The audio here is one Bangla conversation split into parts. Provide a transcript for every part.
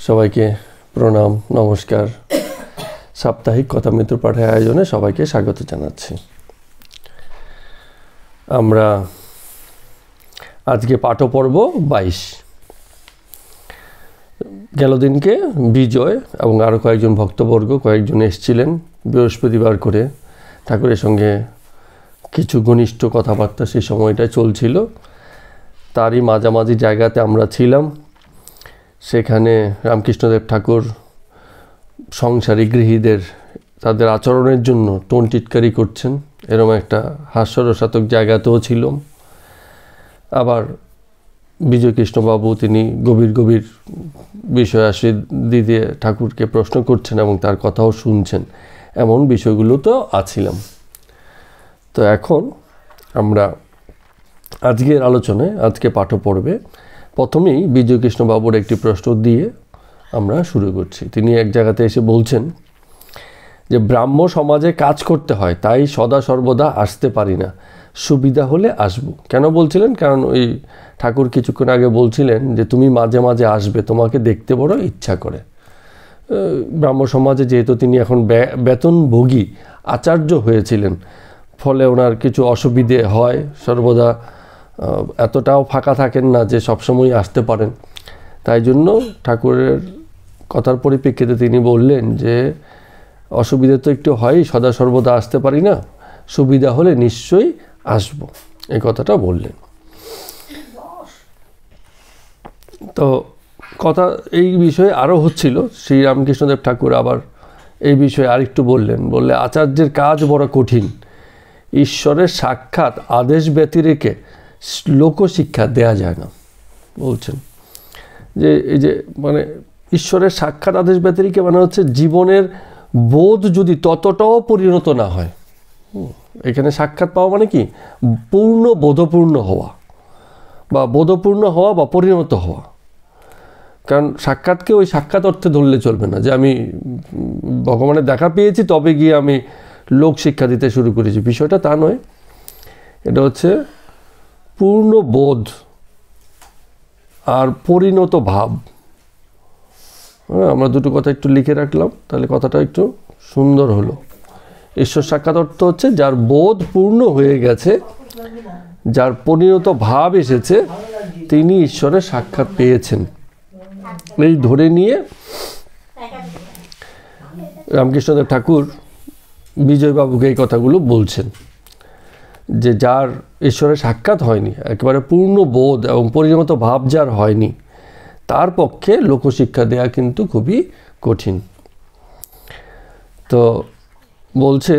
সবাইকে প্রণাম, নমস্কার। সাপ্তাহিক কথামৃত্যুর পাঠের আয়োজনে সবাইকে স্বাগত জানাচ্ছি। আমরা আজকে পাঠ পর্ব 22। গেল দিনকে বিজয় এবং আরও কয়েকজন ভক্তবর্গ কয়েকজন এসেছিলেন বৃহস্পতিবার করে। ঠাকুরের সঙ্গে কিছু ঘনিষ্ঠ কথাবার্তা সেই সময়টায় চলছিল। তারই মাঝামাঝি জায়গাতে আমরা ছিলাম। সেখানে রামকৃষ্ণদেব ঠাকুর সংসারী গৃহীদের তাদের আচরণের জন্য টোন টিটকারি করছেন, এরকম একটা হাস্যরসাত্মক জায়গাতেও ছিল। আবার বিজয়কৃষ্ণবাবু তিনি গভীর গভীর বিষয়াশী দিয়ে ঠাকুরকে প্রশ্ন করছেন এবং তার কথাও শুনছেন, এমন বিষয়গুলো তো আছিলাম। তো এখন আমরা আজকের আলোচনায় আজকে পাঠ পড়বে প্রথমেই বিজয়কৃষ্ণবাবুর একটি প্রশ্ন দিয়ে আমরা শুরু করছি। তিনি এক জায়গাতে এসে বলছেন যে ব্রাহ্ম সমাজে কাজ করতে হয়, তাই সদা সর্বদা আসতে পারি না, সুবিধা হলে আসব। কেন বলছিলেন? কারণ ওই ঠাকুর কিছুক্ষণ আগে বলছিলেন যে তুমি মাঝে মাঝে আসবে, তোমাকে দেখতে বড় ইচ্ছা করে। ব্রাহ্ম সমাজে যেহেতু তিনি এখন বেতনভোগী আচার্য হয়েছিলেন, ফলে ওনার কিছু অসুবিধে হয়, সর্বদা এতটাও ফাঁকা থাকেন না যে সবসময় আসতে পারেন। তাই জন্য ঠাকুরের কথার পরিপ্রেক্ষিতে তিনি বললেন যে অসুবিধা তো একটু হয়, সদা সর্বদা আসতে পারি না, সুবিধা হলে নিশ্চয়ই আসব, এই কথাটা বললেন। তো কথা এই বিষয়ে আরও হচ্ছিল। শ্রী রামকৃষ্ণদেব ঠাকুর আবার এই বিষয়ে আরেকটু বললে আচার্যের কাজ বড় কঠিন, ঈশ্বরের সাক্ষাৎ আদেশ ব্যতিরেকে লোকশিক্ষা দেয়া যায় না। বলছেন যে এই যে মানে ঈশ্বরের সাক্ষাৎ আদেশ ব্যতিরেকে মানে হচ্ছে জীবনের বোধ যদি ততটাও পরিণত না হয়। এখানে সাক্ষাৎ পাওয়া মানে কি? পূর্ণ বোধপূর্ণ হওয়া বা পরিণত হওয়া। কারণ সাক্ষাৎকে ওই সাক্ষাৎ অর্থে ধরলে চলবে না যে আমি ভগবানের দেখা পেয়েছি তবে গিয়ে আমি লোক শিক্ষা দিতে শুরু করেছি, বিষয়টা তা নয়। এটা হচ্ছে পূর্ণ বোধ আর পরিণত ভাব। আমরা দুটো কথা একটু লিখে রাখলাম, তাহলে কথাটা একটু সুন্দর হলো। ঈশ্বর সাক্ষাৎ অর্থ হচ্ছে যার বোধ পূর্ণ হয়ে গেছে, যার পরিণত ভাব এসেছে, তিনি ঈশ্বরের সাক্ষাৎ পেয়েছেন। এই ধরে নিয়ে রামকৃষ্ণদেব ঠাকুর বিজয়বাবুকে এই কথাগুলো বলছেন যে যার ঈশ্বরের সাক্ষাৎ হয়নি, একেবারে পূর্ণ বোধ এবং পরিণত ভাব যার হয়নি, তার পক্ষে লোকশিক্ষা দেয়া কিন্তু খুবই কঠিন। তো বলছে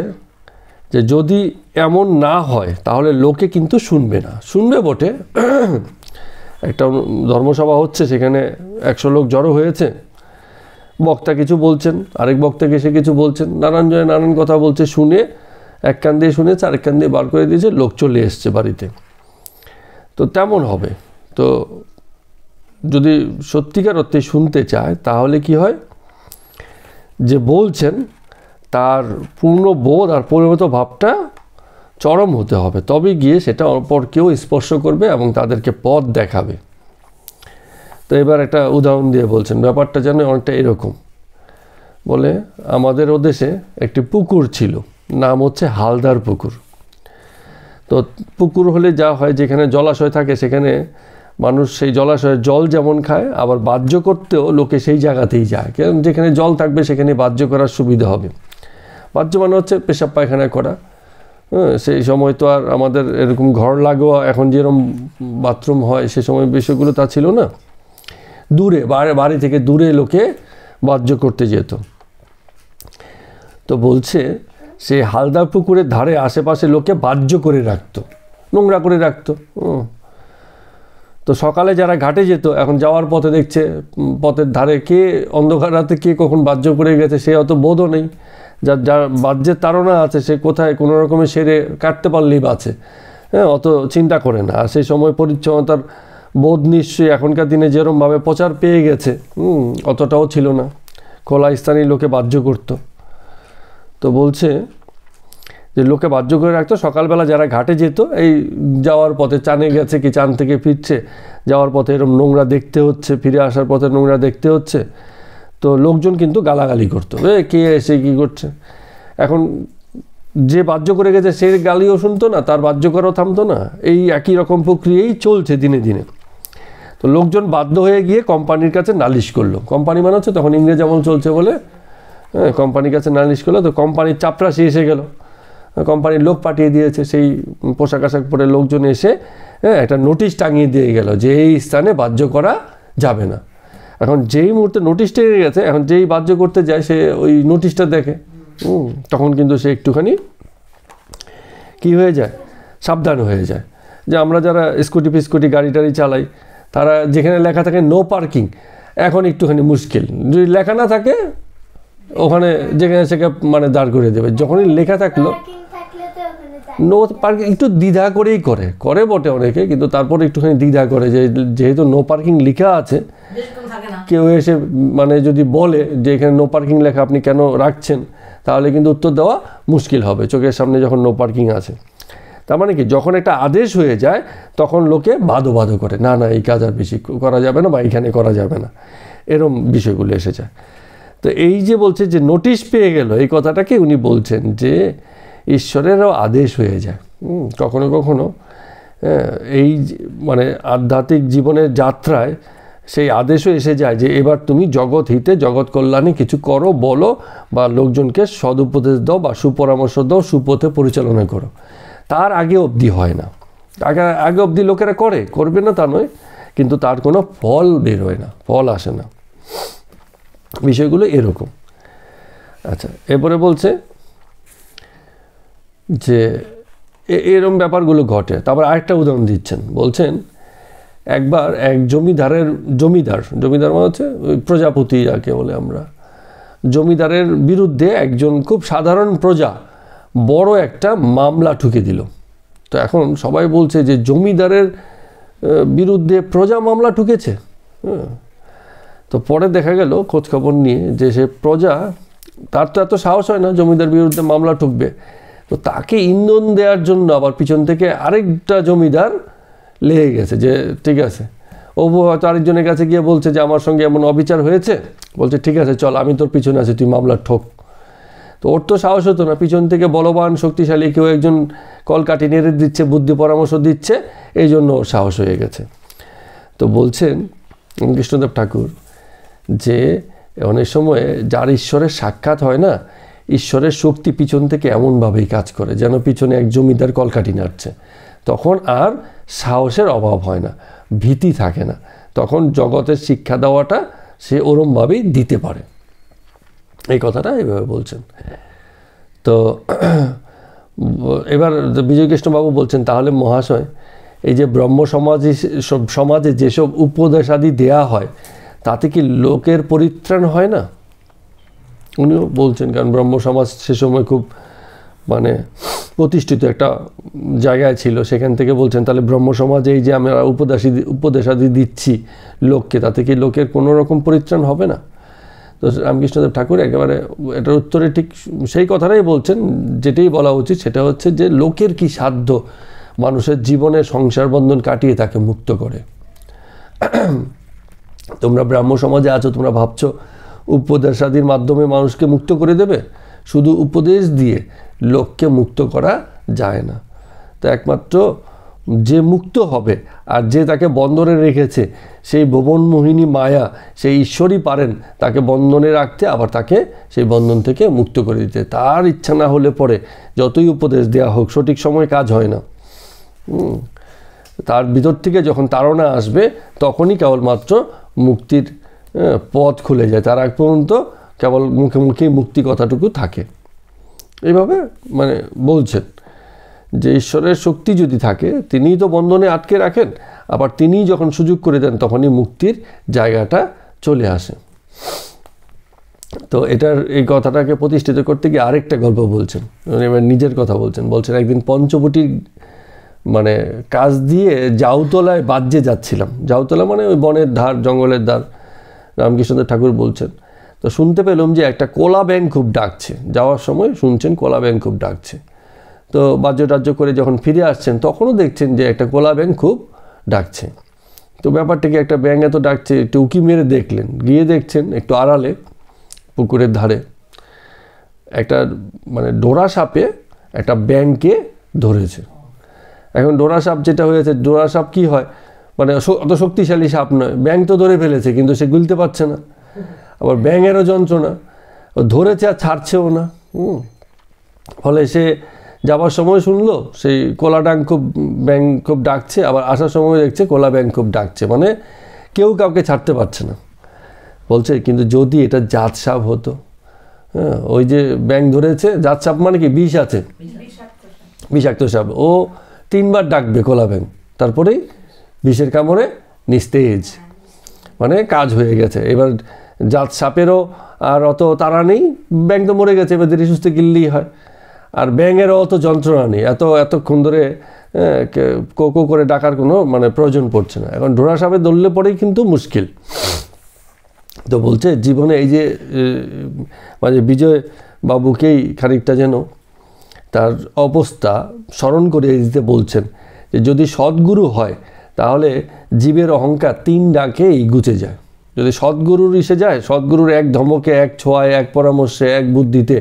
যে যদি এমন না হয় তাহলে লোকে কিন্তু শুনবে না। শুনবে বটে, একটা ধর্মসভা হচ্ছে, সেখানে 100 লোক জড়ো হয়েছে, বক্তা কিছু বলছেন, আরেক বক্তাকে এসে কিছু বলছেন, নানান জনে নানান কথা বলছে, শুনে এক কান দিয়ে শুনেছে, আরেক কান দিয়ে বার করে দিয়েছে, লোক চলে এসছে বাড়িতে। তো তেমন হবে। তো যদি সত্যিকার অর্থে শুনতে চায় তাহলে কি হয়, যে বলছেন তার পূর্ণ বোধ আর পরিণত ভাবটা চরম হতে হবে, তবে গিয়ে সেটা অপর কেউ স্পর্শ করবে এবং তাদেরকে পথ দেখাবে। তো এবার একটা উদাহরণ দিয়ে বলছেন, ব্যাপারটা যেন অনেকটা এরকম। বলে আমাদের ওদেশে একটি পুকুর ছিল, নাম হচ্ছে হালদার পুকুর। তো পুকুর হলে যা হয়, যেখানে জলাশয় থাকে সেখানে মানুষ সেই জলাশয়ের জল যেমন খায়, আবার বাহ্য করতেও লোকে সেই জায়গাতেই যায়, কারণ যেখানে জল থাকবে সেখানে বাহ্য করার সুবিধা হবে। বাহ্য মানে হচ্ছে পেশাব পায়খানা করা। সেই সময় তো আর আমাদের এরকম ঘর লাগোয়া এখন যেরকম বাথরুম হয় সে সময় বিষয়গুলো তা ছিল না। দূরে বাড়ি থেকে দূরে লোকে বাহ্য করতে যেত। তো বলছে সেই হালদার পুকুরের ধারে আশেপাশে লোকে বাহ্য করে রাখতো, নোংরা করে রাখতো। তো সকালে যারা ঘাটে যেত, এখন যাওয়ার পথে দেখছে পথের ধারে কে অন্ধকার রাতে কে কখন বাহ্য করে গেছে সে অত বোধও নেই। যার বাহ্যের তাড়না আছে সে কোথায় কোনো রকমের সেরে কাটতে পারলেই বাঁচে, অত চিন্তা করে না। আর সেই সময় পরিচ্ছন্নতার বোধ নিশ্চয়ই এখনকার দিনে যেরমভাবে প্রচার পেয়ে গেছে, অতটাও ছিল না। খোলা স্থানে লোকে বাহ্য করত। তো বলছে যে লোকে বাহ্য করে রাখতো, সকালবেলা যারা ঘাটে যেত, এই যাওয়ার পথে চানে গেছে কি চান থেকে ফিরছে, যাওয়ার পথে এরকম নোংরা দেখতে হচ্ছে, ফিরে আসার পথে নোংরা দেখতে হচ্ছে, তো লোকজন কিন্তু গালাগালি করতো, কে এসে কী করছে। এখন যে বাহ্য করে গেছে সে গালিও শুনতো না, তার বাহ্য করাও থামতো না, এই একই রকম প্রক্রিয়াই চলছে দিনে দিনে। তো লোকজন বাধ্য হয়ে গিয়ে কোম্পানির কাছে নালিশ করলো। কোম্পানি মানে হচ্ছে তখন ইংরেজ আমল চলছে বলে, হ্যাঁ, কোম্পানির কাছে নালিশ করলো। তো কোম্পানির চাপরাশি এসে গেল, কোম্পানির লোক পাঠিয়ে দিয়েছে, সেই পোশাক আশাক পরে লোকজন এসে, হ্যাঁ, একটা নোটিশ টাঙিয়ে দিয়ে গেল যে এই স্থানে বাহ্য করা যাবে না। এখন যেই মুহূর্তে নোটিশ টেনে গেছে, এখন যেই বাহ্য করতে যায় সে ওই নোটিশটা দেখে, তখন কিন্তু সে একটুখানি কি হয়ে যায়, সাবধান হয়ে যায়। যে আমরা যারা স্কুটি ফিস্কুটি গাড়ি টাড়ি চালাই, তারা যেখানে লেখা থাকে নো পার্কিং, এখন একটুখানি মুশকিল। যদি লেখা না থাকে ওখানে যেখানে সেখানে মানে দাঁড় করে দেবে। যখনই লেখা থাকলো নো পার্কিং, একটু দ্বিধা করেই করে বটে অনেকে, কিন্তু তারপরে একটুখানি দ্বিধা করে যে যেহেতু নো পার্কিং লেখা আছে, কেউ এসে মানে যদি বলে যে এখানে নো পার্কিং লেখা আপনি কেন রাখছেন, তাহলে কিন্তু উত্তর দেওয়া মুশকিল হবে চোখের সামনে যখন নো পার্কিং আছে। তার মানে কি, যখন একটা আদেশ হয়ে যায় তখন লোকে বাদো করে, না এই কাজ আর বেশি করা যাবে না বা এইখানে করা যাবে না, এরম বিষয়গুলো এসে যায়। তো এই যে বলছে যে নোটিশ পেয়ে গেল, এই কথাটাকে উনি বলছেন যে ঈশ্বরেরও আদেশ হয়ে যায় কখনো কখনো। এই মানে আধ্যাত্মিক জীবনের যাত্রায় সেই আদেশও এসে যায় যে এবার তুমি জগৎ হিতে জগৎ কল্যাণে কিছু করো, বলো, বা লোকজনকে সদুপদেশ দাও বা সুপরামর্শ দাও, সুপথে পরিচালনা করো। তার আগে অবধি হয় না, আগে অবধি লোকেরা করবে না তা নয়, কিন্তু তার কোনো ফল বের হয় না, ফল আসে না। বিষয়গুলো এরকম। আচ্ছা, এরপরে বলছে যে এরকম ব্যাপারগুলো ঘটে। তারপর আরেকটা উদাহরণ দিচ্ছেন, বলছেন একবার এক জমিদার মানে হচ্ছে ওই প্রজাপতি যাকে বলে আমরা, জমিদারের বিরুদ্ধে একজন খুব সাধারণ প্রজা বড় একটা মামলা ঠুকে দিল। তো এখন সবাই বলছে যে জমিদারের বিরুদ্ধে প্রজা মামলা ঠুকেছে। তো পরে দেখা গেল খোঁজখবর নিয়ে যে সে প্রজা, তার তো এত সাহস হয় না জমিদার বিরুদ্ধে মামলা ঠুকবে। তো তাকে ইন্ধন দেওয়ার জন্য আবার পিছন থেকে আরেকটা জমিদার লেগে গেছে যে ঠিক আছে, ও হয়তো আরেকজনের কাছে গিয়ে বলছে যে আমার সঙ্গে এমন অবিচার হয়েছে, বলছে ঠিক আছে চল আমি তোর পিছনে আছি, তুই মামলা ঠোক। তো ওর তো সাহস হতো না, পিছন থেকে বলবান শক্তিশালী কেউ একজন কলকাঠি নেড়ে দিচ্ছে, বুদ্ধি পরামর্শ দিচ্ছে, এই জন্য ওর সাহস হয়ে গেছে। তো বলছেন কৃষ্ণদেব ঠাকুর যে অনেক সময় যার ঈশ্বরের সাক্ষাৎ হয় না, ঈশ্বরের শক্তি পিছন থেকে এমনভাবেই কাজ করে যেন পিছনে এক জমিদার কলকাঠি নাড়ছে। তখন আর সাহসের অভাব হয় না, ভীতি থাকে না, তখন জগতের শিক্ষা দেওয়াটা সে ওরমভাবেই দিতে পারে। এই কথাটা এইভাবে বলছেন। তো এবার বিজয়কৃষ্ণবাবু বলছেন তাহলে মহাশয়, এই যে ব্রহ্ম সমাজে যেসব উপদেশাদি দেয়া হয় তাতে কি লোকের পরিত্রাণ হয় না? উনিও বলছেন, কারণ ব্রহ্ম সমাজ সে সময় খুব মানে প্রতিষ্ঠিত একটা জায়গায় ছিল, সেখান থেকে বলছেন তাহলে ব্রহ্ম সমাজে এই যে আমরা উপদেশাদি দিচ্ছি লোককে, তাতে কি লোকের কোনো রকম পরিত্রাণ হবে না? তো রামকৃষ্ণদেব ঠাকুর একেবারে এটার উত্তরে ঠিক সেই কথাটাই বলছেন, যেটাই বলা উচিত সেটা হচ্ছে যে লোকের কি সাধ্য মানুষের জীবনে সংসার বন্ধন কাটিয়ে তাকে মুক্ত করে। তোমরা ব্রাহ্ম সমাজে আছো, তোমরা ভাবছো উপদেশাদির মাধ্যমে মানুষকে মুক্ত করে দেবে। শুধু উপদেশ দিয়ে লোককে মুক্ত করা যায় না। তো একমাত্র যে মুক্ত হবে আর যে তাকে বন্ধনে রেখেছে সেই ভুবনমোহিনী মায়া, সেই ঈশ্বরই পারেন তাকে বন্ধনে রাখতে, আবার তাকে সেই বন্ধন থেকে মুক্ত করে দিতে। তার ইচ্ছা না হলে পরে যতই উপদেশ দেওয়া হোক সঠিক সময় কাজ হয় না। তার ভিতর থেকে যখন তাড়না আসবে তখনই কেবলমাত্র মুক্তির পথ খুলে যায়। তার আগ পর্যন্ত কেবল মুখে মুখেই মুক্তি কথাটুকু থাকে। এইভাবে মানে বলছেন যে ঈশ্বরের শক্তি যদি থাকে তিনিই তো বন্ধনে আটকে রাখেন, আবার তিনিই যখন সুযোগ করে দেন তখনই মুক্তির জায়গাটা চলে আসে। তো এটার এই কথাটাকে প্রতিষ্ঠিত করতে গিয়ে আরেকটা গল্প বলছেন, এবার নিজের কথা বলছেন একদিন পঞ্চবটির মানে কাজ দিয়ে জাউতলায় বাজ্যে যাচ্ছিলাম। জাউতলা মানে ওই বনের ধার, জঙ্গলের ধার। রামকৃষ্ণদেব ঠাকুর বলছেন, তো শুনতে পেলাম যে একটা কোলা ব্যাঙ খুব ডাকছে। যাওয়ার সময় শুনছেন কোলা ব্যাঙ খুব ডাকছে। তো বাহ্য টাহ্য করে যখন ফিরে আসছেন তখনও দেখছেন যে একটা কোলা ব্যাঙ খুব ডাকছে। তো ব্যাপারটাকে একটা ব্যাঙ এত ডাকছে, একটু উঁকি মেরে দেখলেন, গিয়ে দেখছেন একটু আড়ালে পুকুরের ধারে একটা মানে ডোরা সাপে একটা ব্যাঙকে ধরেছে। এখন ডোরা সাপ যেটা হয়েছে, ডোরা সাপ কী হয় মানে অত শক্তিশালী সাপ নয়, ব্যাঙ তো ধরে ফেলেছে কিন্তু সে গুলতে পারছে না, আবার ব্যাঙেরও যন্ত্রণা, ও ধরেছে আর ছাড়ছেও না। ফলে সে যাবার সময় শুনলো সেই কোলা ব্যাঙ খুব ডাকছে, আবার আসার সময় দেখছে কোলা ব্যাঙ খুব ডাকছে, মানে কেউ কাউকে ছাড়তে পারছে না। বলছে কিন্তু যদি এটা জাত সাপ হতো, হ্যাঁ ওই যে ব্যাঙ ধরেছে জাত সাপ মানে কি বিষ আছে, বিষাক্ত সাপ, ও 3 বার ডাকবে কোলা ব্যাঙ, তারপরেই বিষের কামড়ে নিস্তেজ, মানে কাজ হয়ে গেছে। এবার জাত সাপেরও আর অত তাড়া নেই, ব্যাঙ তো মরে গেছে, এবার ধীরে সুস্থে গিললেই হয়। আর ব্যাঙেরও অত যন্ত্রণা নেই, এতক্ষণ ধরে কোকো করে ডাকার কোনো মানে প্রয়োজন পড়ছে না। এখন ডোরা সাপে ধরলে পরেই কিন্তু মুশকিল। তো বলছে জীবনে এই যে মানে বিজয় বাবুকেই খানিকটা যেন তার অবস্থা স্মরণ করিয়ে দিতে বলছেন যে যদি সদ্গুরু হয় তাহলে জীবের অহংকার 3 ডাকেই গুছে যায়। যদি সদ্গুরুর এসে যায়, সদ্গুরুর এক ধমকে, এক ছোঁয়ায়, এক পরামর্শে, এক বুদ্ধিতে,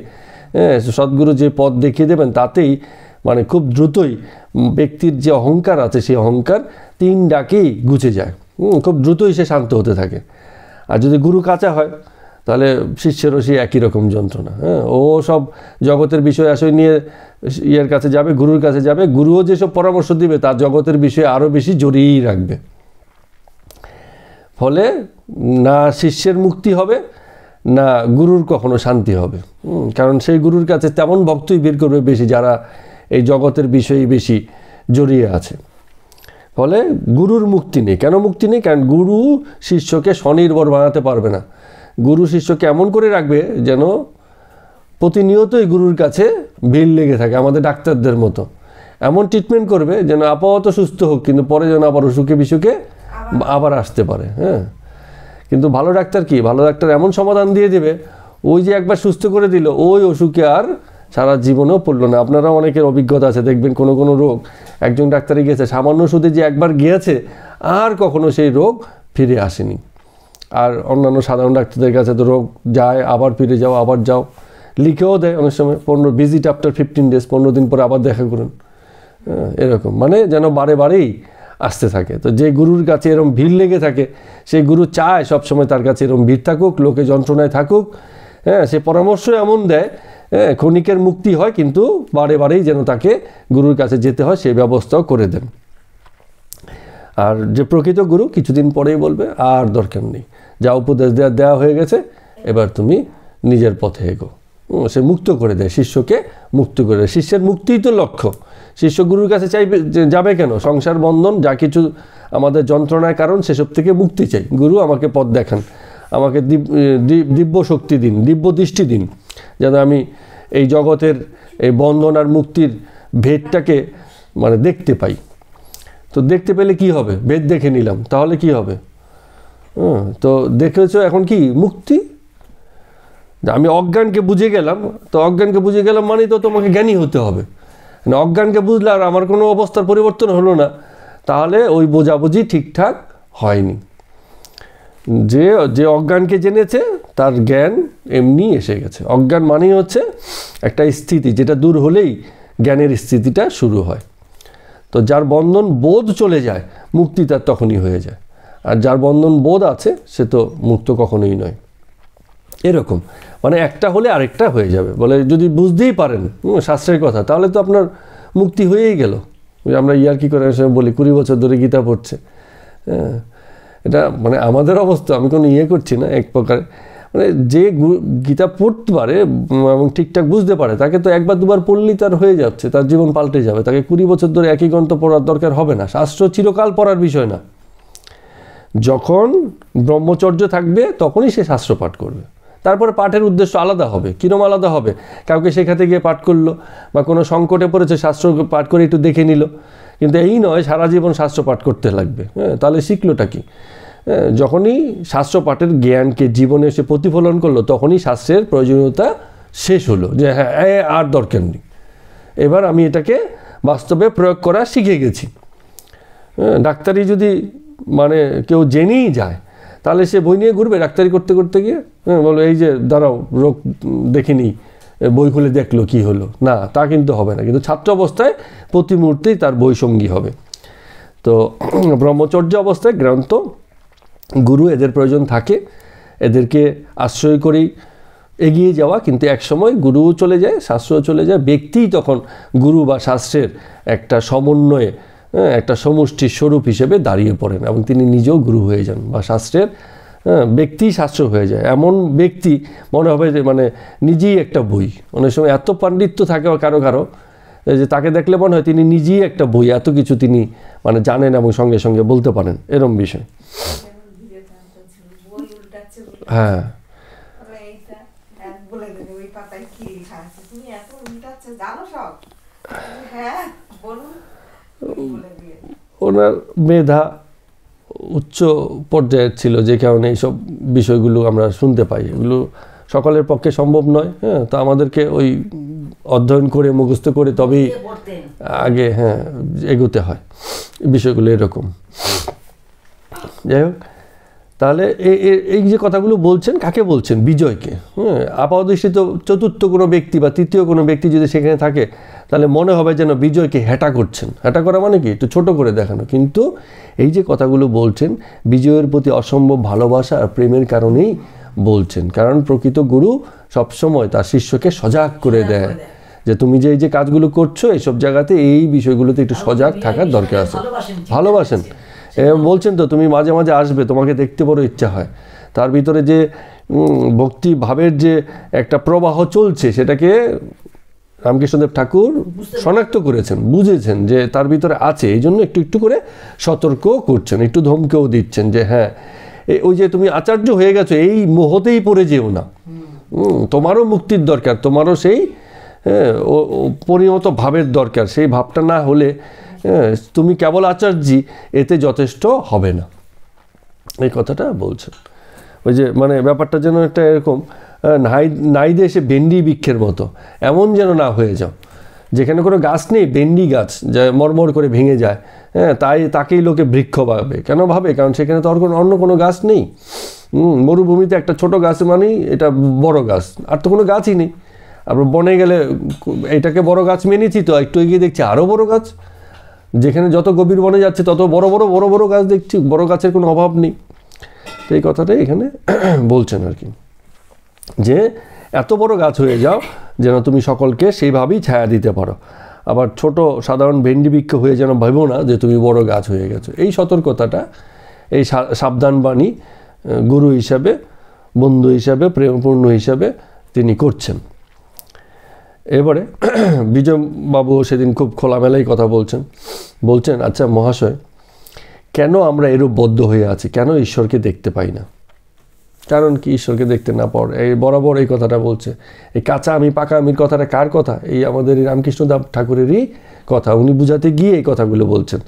হ্যাঁ সদ্গুরু যে পথ দেখিয়ে দেবেন, তাতেই মানে খুব দ্রুতই ব্যক্তির যে অহংকার আছে সেই অহংকার 3 ডাকেই গুছে যায়, খুব দ্রুতই সে শান্ত হতে থাকে। আর যদি গুরু কাঁচা হয় তাহলে শিষ্যেরও সেই একই রকম যন্ত্রণা। হ্যাঁ ও সব জগতের বিষয় আশয় নিয়ে ইয়ের কাছে যাবে, গুরুর কাছে যাবে, গুরুও যেসব পরামর্শ দিবে তার জগতের বিষয়ে আরও বেশি জড়িয়েই রাখবে। ফলে না শিষ্যের মুক্তি হবে, না গুরুর কখনো শান্তি হবে। কারণ সেই গুরুর কাছে তেমন ভক্তই বের করবে বেশি যারা এই জগতের বিষয়ে বেশি জড়িয়ে আছে। ফলে গুরুর মুক্তি নেই। কেন মুক্তি নেই? কারণ গুরু শিষ্যকে স্বনির্ভর বানাতে পারবে না। গুরু শিষ্যকে এমন করে রাখবে যেন প্রতিনিয়তই গুরুর কাছে ভিড় লেগে থাকে, আমাদের ডাক্তারদের মতো। এমন ট্রিটমেন্ট করবে যেন আপাতত সুস্থ হোক, কিন্তু পরে যেন আবার অসুখে বিসুখে আবার আসতে পারে। হ্যাঁ কিন্তু ভালো ডাক্তার কি, ভালো ডাক্তার এমন সমাধান দিয়ে দেবে, ওই যে একবার সুস্থ করে দিল ওই অসুখে আর সারা জীবনেও পড়লো না। আপনারা অনেকের অভিজ্ঞতা আছে, দেখবেন কোনো রোগ একজন ডাক্তারে গিয়েছে, সামান্য ওষুধে যে একবার গিয়েছে আর কখনো সেই রোগ ফিরে আসেনি। আর অন্যান্য সাধারণ ডাক্তারদের কাছে তো রোগ যায়, আবার ফিরে যাও, আবার যাও, লিখেও দেয় অনেক সময় 15 ভিজিট আফটার 15 ডেজ, 15 দিন পরে আবার দেখা করুন। এরকম মানে যেন বারেই আসতে থাকে। তো যে গুরুর কাছে এরকম ভিড় লেগে থাকে, সেই গুরু চায় সবসময় তার কাছে এরকম ভিড় থাকুক, লোকে যন্ত্রণায় থাকুক। হ্যাঁ সে পরামর্শ এমন দেয়, হ্যাঁ ক্ষণিকের মুক্তি হয়, কিন্তু বারেই যেন তাকে গুরুর কাছে যেতে হয় সেই ব্যবস্থাও করে দেন। আর যে প্রকৃত গুরু কিছুদিন পরেই বলবে আর দরকার নেই, যা উপদেশ দেওয়া হয়ে গেছে, এবার তুমি নিজের পথে এগো। সে মুক্ত করে দেয়, শিষ্যকে মুক্ত করে দেয়। শিষ্যের মুক্তিই তো লক্ষ্য। শিষ্য গুরুর কাছে যাবে কেন? সংসার বন্ধন যা কিছু আমাদের যন্ত্রণার কারণ, সেসব থেকে মুক্তি চাই। গুরু আমাকে পথ দেখান, আমাকে দিব্য শক্তি দিন, দিব্য দৃষ্টি দিন, যেন আমি এই জগতের এই বন্ধন আর মুক্তির ভেদটাকে মানে দেখতে পাই। তো দেখতে পেলে কি হবে? ভেদ দেখে নিলাম, তাহলে কি হবে? তো দেখেছো এখন কি মুক্তি? আমি অজ্ঞানকে বুঝে গেলাম, তো অজ্ঞানকে বুঝে গেলাম মানে তো তোমাকে জ্ঞানী হতে হবে। অজ্ঞানকে বুঝলে আর আমার কোনো অবস্থার পরিবর্তন হলো না, তাহলে ওই বোঝাবুঝি ঠিকঠাক হয়নি। যে অজ্ঞানকে জেনেছে তার জ্ঞান এমনি এসে গেছে। অজ্ঞান মানেই হচ্ছে একটা স্থিতি, যেটা দূর হলেই জ্ঞানের স্থিতিটা শুরু হয়। তো যার বন্ধন বোধ চলে যায়, মুক্তি তার তখনই হয়ে যায়। আর যার বন্ধন বোধ আছে সে তো মুক্ত কখনোই নয়। এরকম মানে একটা হলে আরেকটা হয়ে যাবে। বলে যদি বুঝতেই পারেন শাস্ত্রের কথা, তাহলে তো আপনার মুক্তি হয়েই গেল। আমরা কি করে বলি 20 বছর ধরে গীতা পড়ছে। হ্যাঁ এটা মানে আমাদের অবস্থা, আমি কোনো করছি না। এক প্রকার মানে যে গীতা পড়তে পারে এবং ঠিকঠাক বুঝতে পারে, তাকে তো একবার দুবার পড়লেই তার হয়ে যাচ্ছে, তার জীবন পাল্টে যাবে। তাকে 20 বছর ধরে একই গ্রন্থ পড়ার দরকার হবে না। শাস্ত্র চিরকাল পড়ার বিষয় না। যখন ব্রহ্মচর্য থাকবে তখনই সে শাস্ত্র পাঠ করবে। তারপরে পাঠের উদ্দেশ্য আলাদা হবে। কিরম আলাদা হবে? কাউকে শেখাতে গিয়ে পাঠ করলো, বা কোনো সংকটে পড়েছে শাস্ত্র পাঠ করে একটু দেখে নিল, কিন্তু এই নয় সারা জীবন শাস্ত্র পাঠ করতে লাগবে। হ্যাঁ তাহলে শিখলোটা কি? যখনই শাস্ত্র পাঠের জ্ঞানকে জীবনে এসে প্রতিফলন করলো, তখনই শাস্ত্রের প্রয়োজনীয়তা শেষ হলো, যে হ্যাঁ আর দরকার নেই, এবার আমি এটাকে বাস্তবে প্রয়োগ করা শিখে গেছি। ডাক্তারি যদি মানে কেউ জেনেই যায়, তাহলে সে বই নিয়ে ঘুরবে ডাক্তারি করতে করতে গিয়ে, বলো এই যে দাঁড়াও রোগ দেখিনি, বই খুলে দেখলো কি হলো, না তা কিন্তু হবে না। কিন্তু ছাত্র অবস্থায় প্রতি মুহূর্তেই তার বই সঙ্গী হবে। তো ব্রহ্মচর্য অবস্থায় গ্রন্থ গুরু এদের প্রয়োজন থাকে, এদেরকে আশ্রয় করেই এগিয়ে যাওয়া। কিন্তু এক সময় গুরুও চলে যায়, শাস্ত্রও চলে যায়, ব্যক্তিই তখন গুরু বা শাস্ত্রের একটা সমন্বয়ে একটা সমষ্টির স্বরূপ হিসেবে দাঁড়িয়ে পড়েন এবং তিনি নিজেও গুরু হয়ে যান বা শাস্ত্রের ব্যক্তিই শাস্ত্র হয়ে যায়। এমন ব্যক্তি মনে হবে যে মানে নিজেই একটা বই, অনেক সময় এত পাণ্ডিত্য থাকে কারো কারো যে তাকে দেখলে মনে হয় তিনি নিজেই একটা বই, এত কিছু তিনি মানে জানেন এবং সঙ্গে সঙ্গে বলতে পারেন, এরম বিষয়। হ্যাঁ ওনার মেধা উচ্চ পর্যায়ের ছিল, যে কারণে এইসব বিষয়গুলো আমরা শুনতে পাই। এগুলো সকলের পক্ষে সম্ভব নয়। হ্যাঁ, তো আমাদেরকে ওই অধ্যয়ন করে মুখস্থ করে তবেই আগে এগোতে হয়। বিষয়গুলো এরকম। যাই হোক, তাহলে এই যে কথাগুলো বলছেন, কাকে বলছেন? বিজয়কে। আপাতদৃষ্টিতে চতুর্থ কোনো ব্যক্তি বা তৃতীয় কোনো ব্যক্তি যদি সেখানে থাকে তাহলে মনে হবে যেন বিজয়কে হেটা করছেন। হেটা করা মানে কি? একটু ছোট করে দেখানো। কিন্তু এই যে কথাগুলো বলছেন বিজয়ের প্রতি অসম্ভব ভালোবাসা আর প্রেমের কারণেই বলছেন। কারণ প্রকৃত গুরু সবসময় তার শিষ্যকে সজাগ করে দেয় যে তুমি যে এই যে কাজগুলো করছো এইসব জায়গাতে এই বিষয়গুলোতে একটু সজাগ থাকার দরকার আছে। ভালোবাসেন, বলছেন তো তুমি মাঝে মাঝে আসবে, তোমাকে দেখতে বড় ইচ্ছা হয়। তার ভিতরে যে ভক্তি ভাবের যে একটা প্রবাহ চলছে সেটাকে রামকৃষ্ণদেব ঠাকুর শনাক্ত করেছেন, বুঝেছেন যে তার ভিতরে আছে, এই জন্য একটু একটু করে সতর্ক করছেন, একটু ধমকেও দিচ্ছেন যে হ্যাঁ ওই যে তুমি আচার্য হয়ে গেছো এই মোহতেই পড়ে যেও না, তোমারও মুক্তির দরকার, তোমারও সেই পরিণত ভাবের দরকার। সেই ভাবটা না হলে তুমি কেবল আচার্যি এতে যথেষ্ট হবে না, এই কথাটা বলছেন। ওই যে মানে ব্যাপারটা যেন একটা এরকম নাইদে এসে বেন্ডি বৃক্ষের মতো এমন যেন না হয়ে যাও, যেখানে কোনো গাছ নেই, বেন্ডি গাছ যা মরমর করে ভেঙে যায়, তাকেই লোকে বৃক্ষ ভাবে। কেন ভাবে? কারণ সেখানে তো আর অন্য কোনো গাছ নেই। মরুভূমিতে একটা ছোট গাছ মানেই এটা বড় গাছ, আর তো কোনো গাছই নেই। আমরা বনে গেলে এটাকে বড় গাছ মেনেছি, তো একটু এগিয়ে দেখছি আরও বড় গাছ। যেখানে যত গভীর বনে যাচ্ছে তত বড় বড় বড় বড় গাছ দেখছি, বড় গাছের কোনো অভাব নেই। তো এই কথাটাই এখানে বলছেন আর কি, যে এত বড় গাছ হয়ে যাও যেন তুমি সকলকে সেইভাবেই ছায়া দিতে পারো। আবার ছোট সাধারণ ভেন্ডি বৃক্ষ হয়ে যেন ভাবো না যে তুমি বড় গাছ হয়ে গেছো। এই সতর্কতাটা, এই সাবধান বাণী গুরু হিসাবে, বন্ধু হিসাবে, প্রেমপূর্ণ হিসাবে তিনি করছেন। এবারে বিজয়বাবু সেদিন খুব খোলামেলাই কথা বলছেন আচ্ছা মহাশয়, কেন আমরা এরূপ বদ্ধ হয়ে আছি? কেন ঈশ্বরকে দেখতে পাই না? কারণ কি ঈশ্বরকে দেখতে না পাওয়ার? এই বরাবর এই কথাটা বলছে। এই কাঁচা আমি পাকা আমির কথাটা কার কথা? এই আমাদের রামকৃষ্ণদেব ঠাকুরেরই কথা। উনি বুঝাতে গিয়ে এই কথাগুলো বলছেন।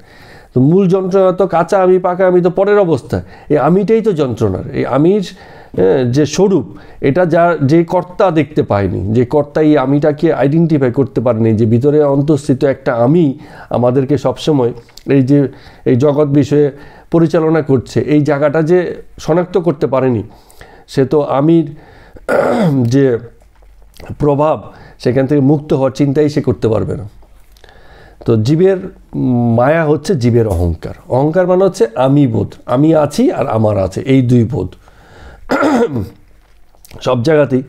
তো মূল যন্ত্রণা তো কাঁচা আমি পাকা আমি তো পরের অবস্থা, এই আমিটাই তো যন্ত্রণার। এই আমির যে স্বরূপ, এটা যে কর্তা দেখতে পায়নি, যে কর্তা এই আমিটাকে আইডেন্টিফাই করতে পারেনি, যে ভিতরে অন্তঃস্থিত একটা আমি আমাদেরকে সবসময় এই জগৎ বিষয়ে পরিচালনা করছে, এই জায়গাটা যে শনাক্ত করতে পারেনি, সে তো আমির যে প্রভাব সেখান থেকে মুক্ত হওয়ার চিন্তাই সে করতে পারবে না। তো জীবের মায়া হচ্ছে জীবের অহংকার। অহংকার মানে হচ্ছে আমি বোধ, আমি আছি আর আমার আছে, এই দুই বোধ সব জায়গাতেই।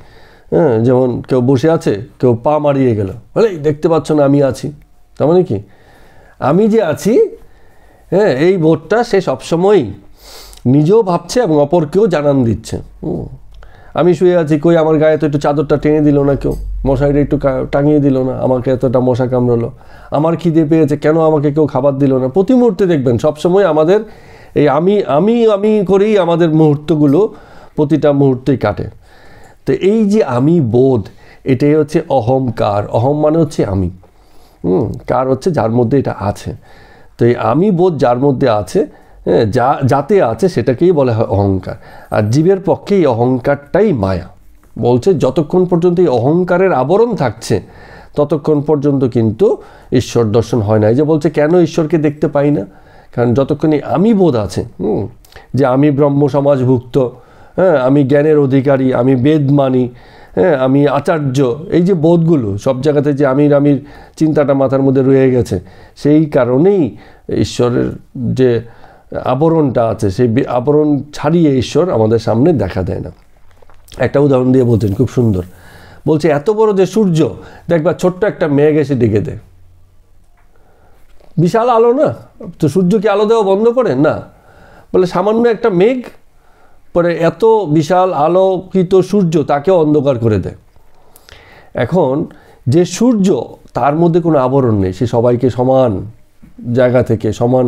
যেমন কেউ বসে আছে, কেউ পা মারিয়ে গেল, বলে দেখতে পাচ্ছ না আমি আছি, তার মানে কি আমি যে আছি এই বোধটা সে সবসময়ই নিজেও ভাবছে এবং অপরকেও জানান দিচ্ছে। আমি শুয়ে আছি, কই আমার গায়ে তো একটু চাদরটা টেনে দিল না, কেউ মশারিটা একটু টাঙিয়ে দিল না, আমাকে এতটা মশা কামড়ালো, আমার খিদে পেয়েছে কেন আমাকে কেউ খাবার দিল না। প্রতি মুহূর্তে দেখবেন সবসময় আমাদের এই আমি করেই আমাদের মুহূর্তগুলো প্রতিটা মুহূর্তেই কাটে। তো এই যে আমি বোধ, এটাই হচ্ছে অহংকার। অহম মানে হচ্ছে আমি, কার হচ্ছে যার মধ্যে এটা আছে। তো এই আমি বোধ যার মধ্যে আছে, যাতে আছে, সেটাকেই বলা হয় অহংকার। আর জীবের পক্ষে এই অহংকারটাই মায়া। বলছে যতক্ষণ পর্যন্ত এই অহংকারের আবরণ থাকছে ততক্ষণ পর্যন্ত কিন্তু ঈশ্বর দর্শন হয় না। এই যে বলছে কেন ঈশ্বরকে দেখতে পাই না, কারণ যতক্ষণই আমি বোধ আছে, যে আমি ব্রহ্ম সমাজভুক্ত, হ্যাঁ, আমি জ্ঞানের অধিকারী, আমি বেদ মানি, হ্যাঁ, আমি আচার্য, এই যে বোধগুলো সব জায়গাতে যে আমির চিন্তাটা মাথার মধ্যে রয়ে গেছে, সেই কারণেই ঈশ্বরের যে আবরণটা আছে সেই আবরণ ছাড়িয়ে ঈশ্বর আমাদের সামনে দেখা দেয় না। একটা উদাহরণ দিয়ে বলছেন, খুব সুন্দর বলছে, এত বড় যে সূর্য, দেখবা ছোট্ট একটা মেঘ এসে ডেকে দেয়, বিশাল আলো না, তো সূর্য কি আলো দেওয়া বন্ধ করে? না, বলে সামান্য একটা মেঘ পরে এত বিশাল আলোকিত সূর্য তাকেও অন্ধকার করে দেয়। এখন যে সূর্য, তার মধ্যে কোনো আবরণ নেই, সে সবাইকে সমান জায়গা থেকে, সমান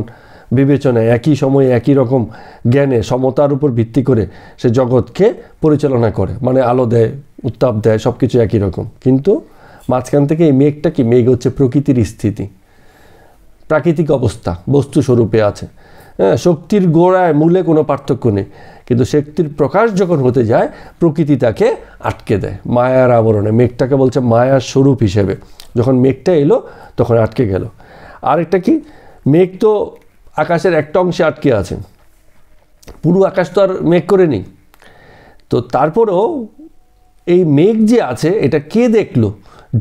বিবেচনায়, একই সময়ে একই রকম জ্ঞানে, সমতার উপর ভিত্তি করে সে জগৎকে পরিচালনা করে, মানে আলো দেয়, উত্তাপ দেয়, সব কিছু একই রকম। কিন্তু মাঝখান থেকে এই মেঘটা কি? মেঘ হচ্ছে প্রকৃতির স্থিতি, প্রাকৃতিক অবস্থা, বস্তু স্বরূপে আছে। হ্যাঁ, শক্তির গোড়ায় মূলে কোনো পার্থক্য নেই, কিন্তু শক্তির প্রকাশ যখন হতে যায় প্রকৃতি তাকে আটকে দেয় মায়ার আবরণে। মেঘটাকে বলছে মায়ার স্বরূপ হিসেবে। যখন মেঘটা এলো তখন আটকে গেল। আরেকটা কি, মেঘ তো আকাশের একটা অংশে আটকে আছে, পুরো আকাশ তো আর মেঘ করে নেই। তো তারপরেও এই মেঘ যে আছে এটা কে দেখলো?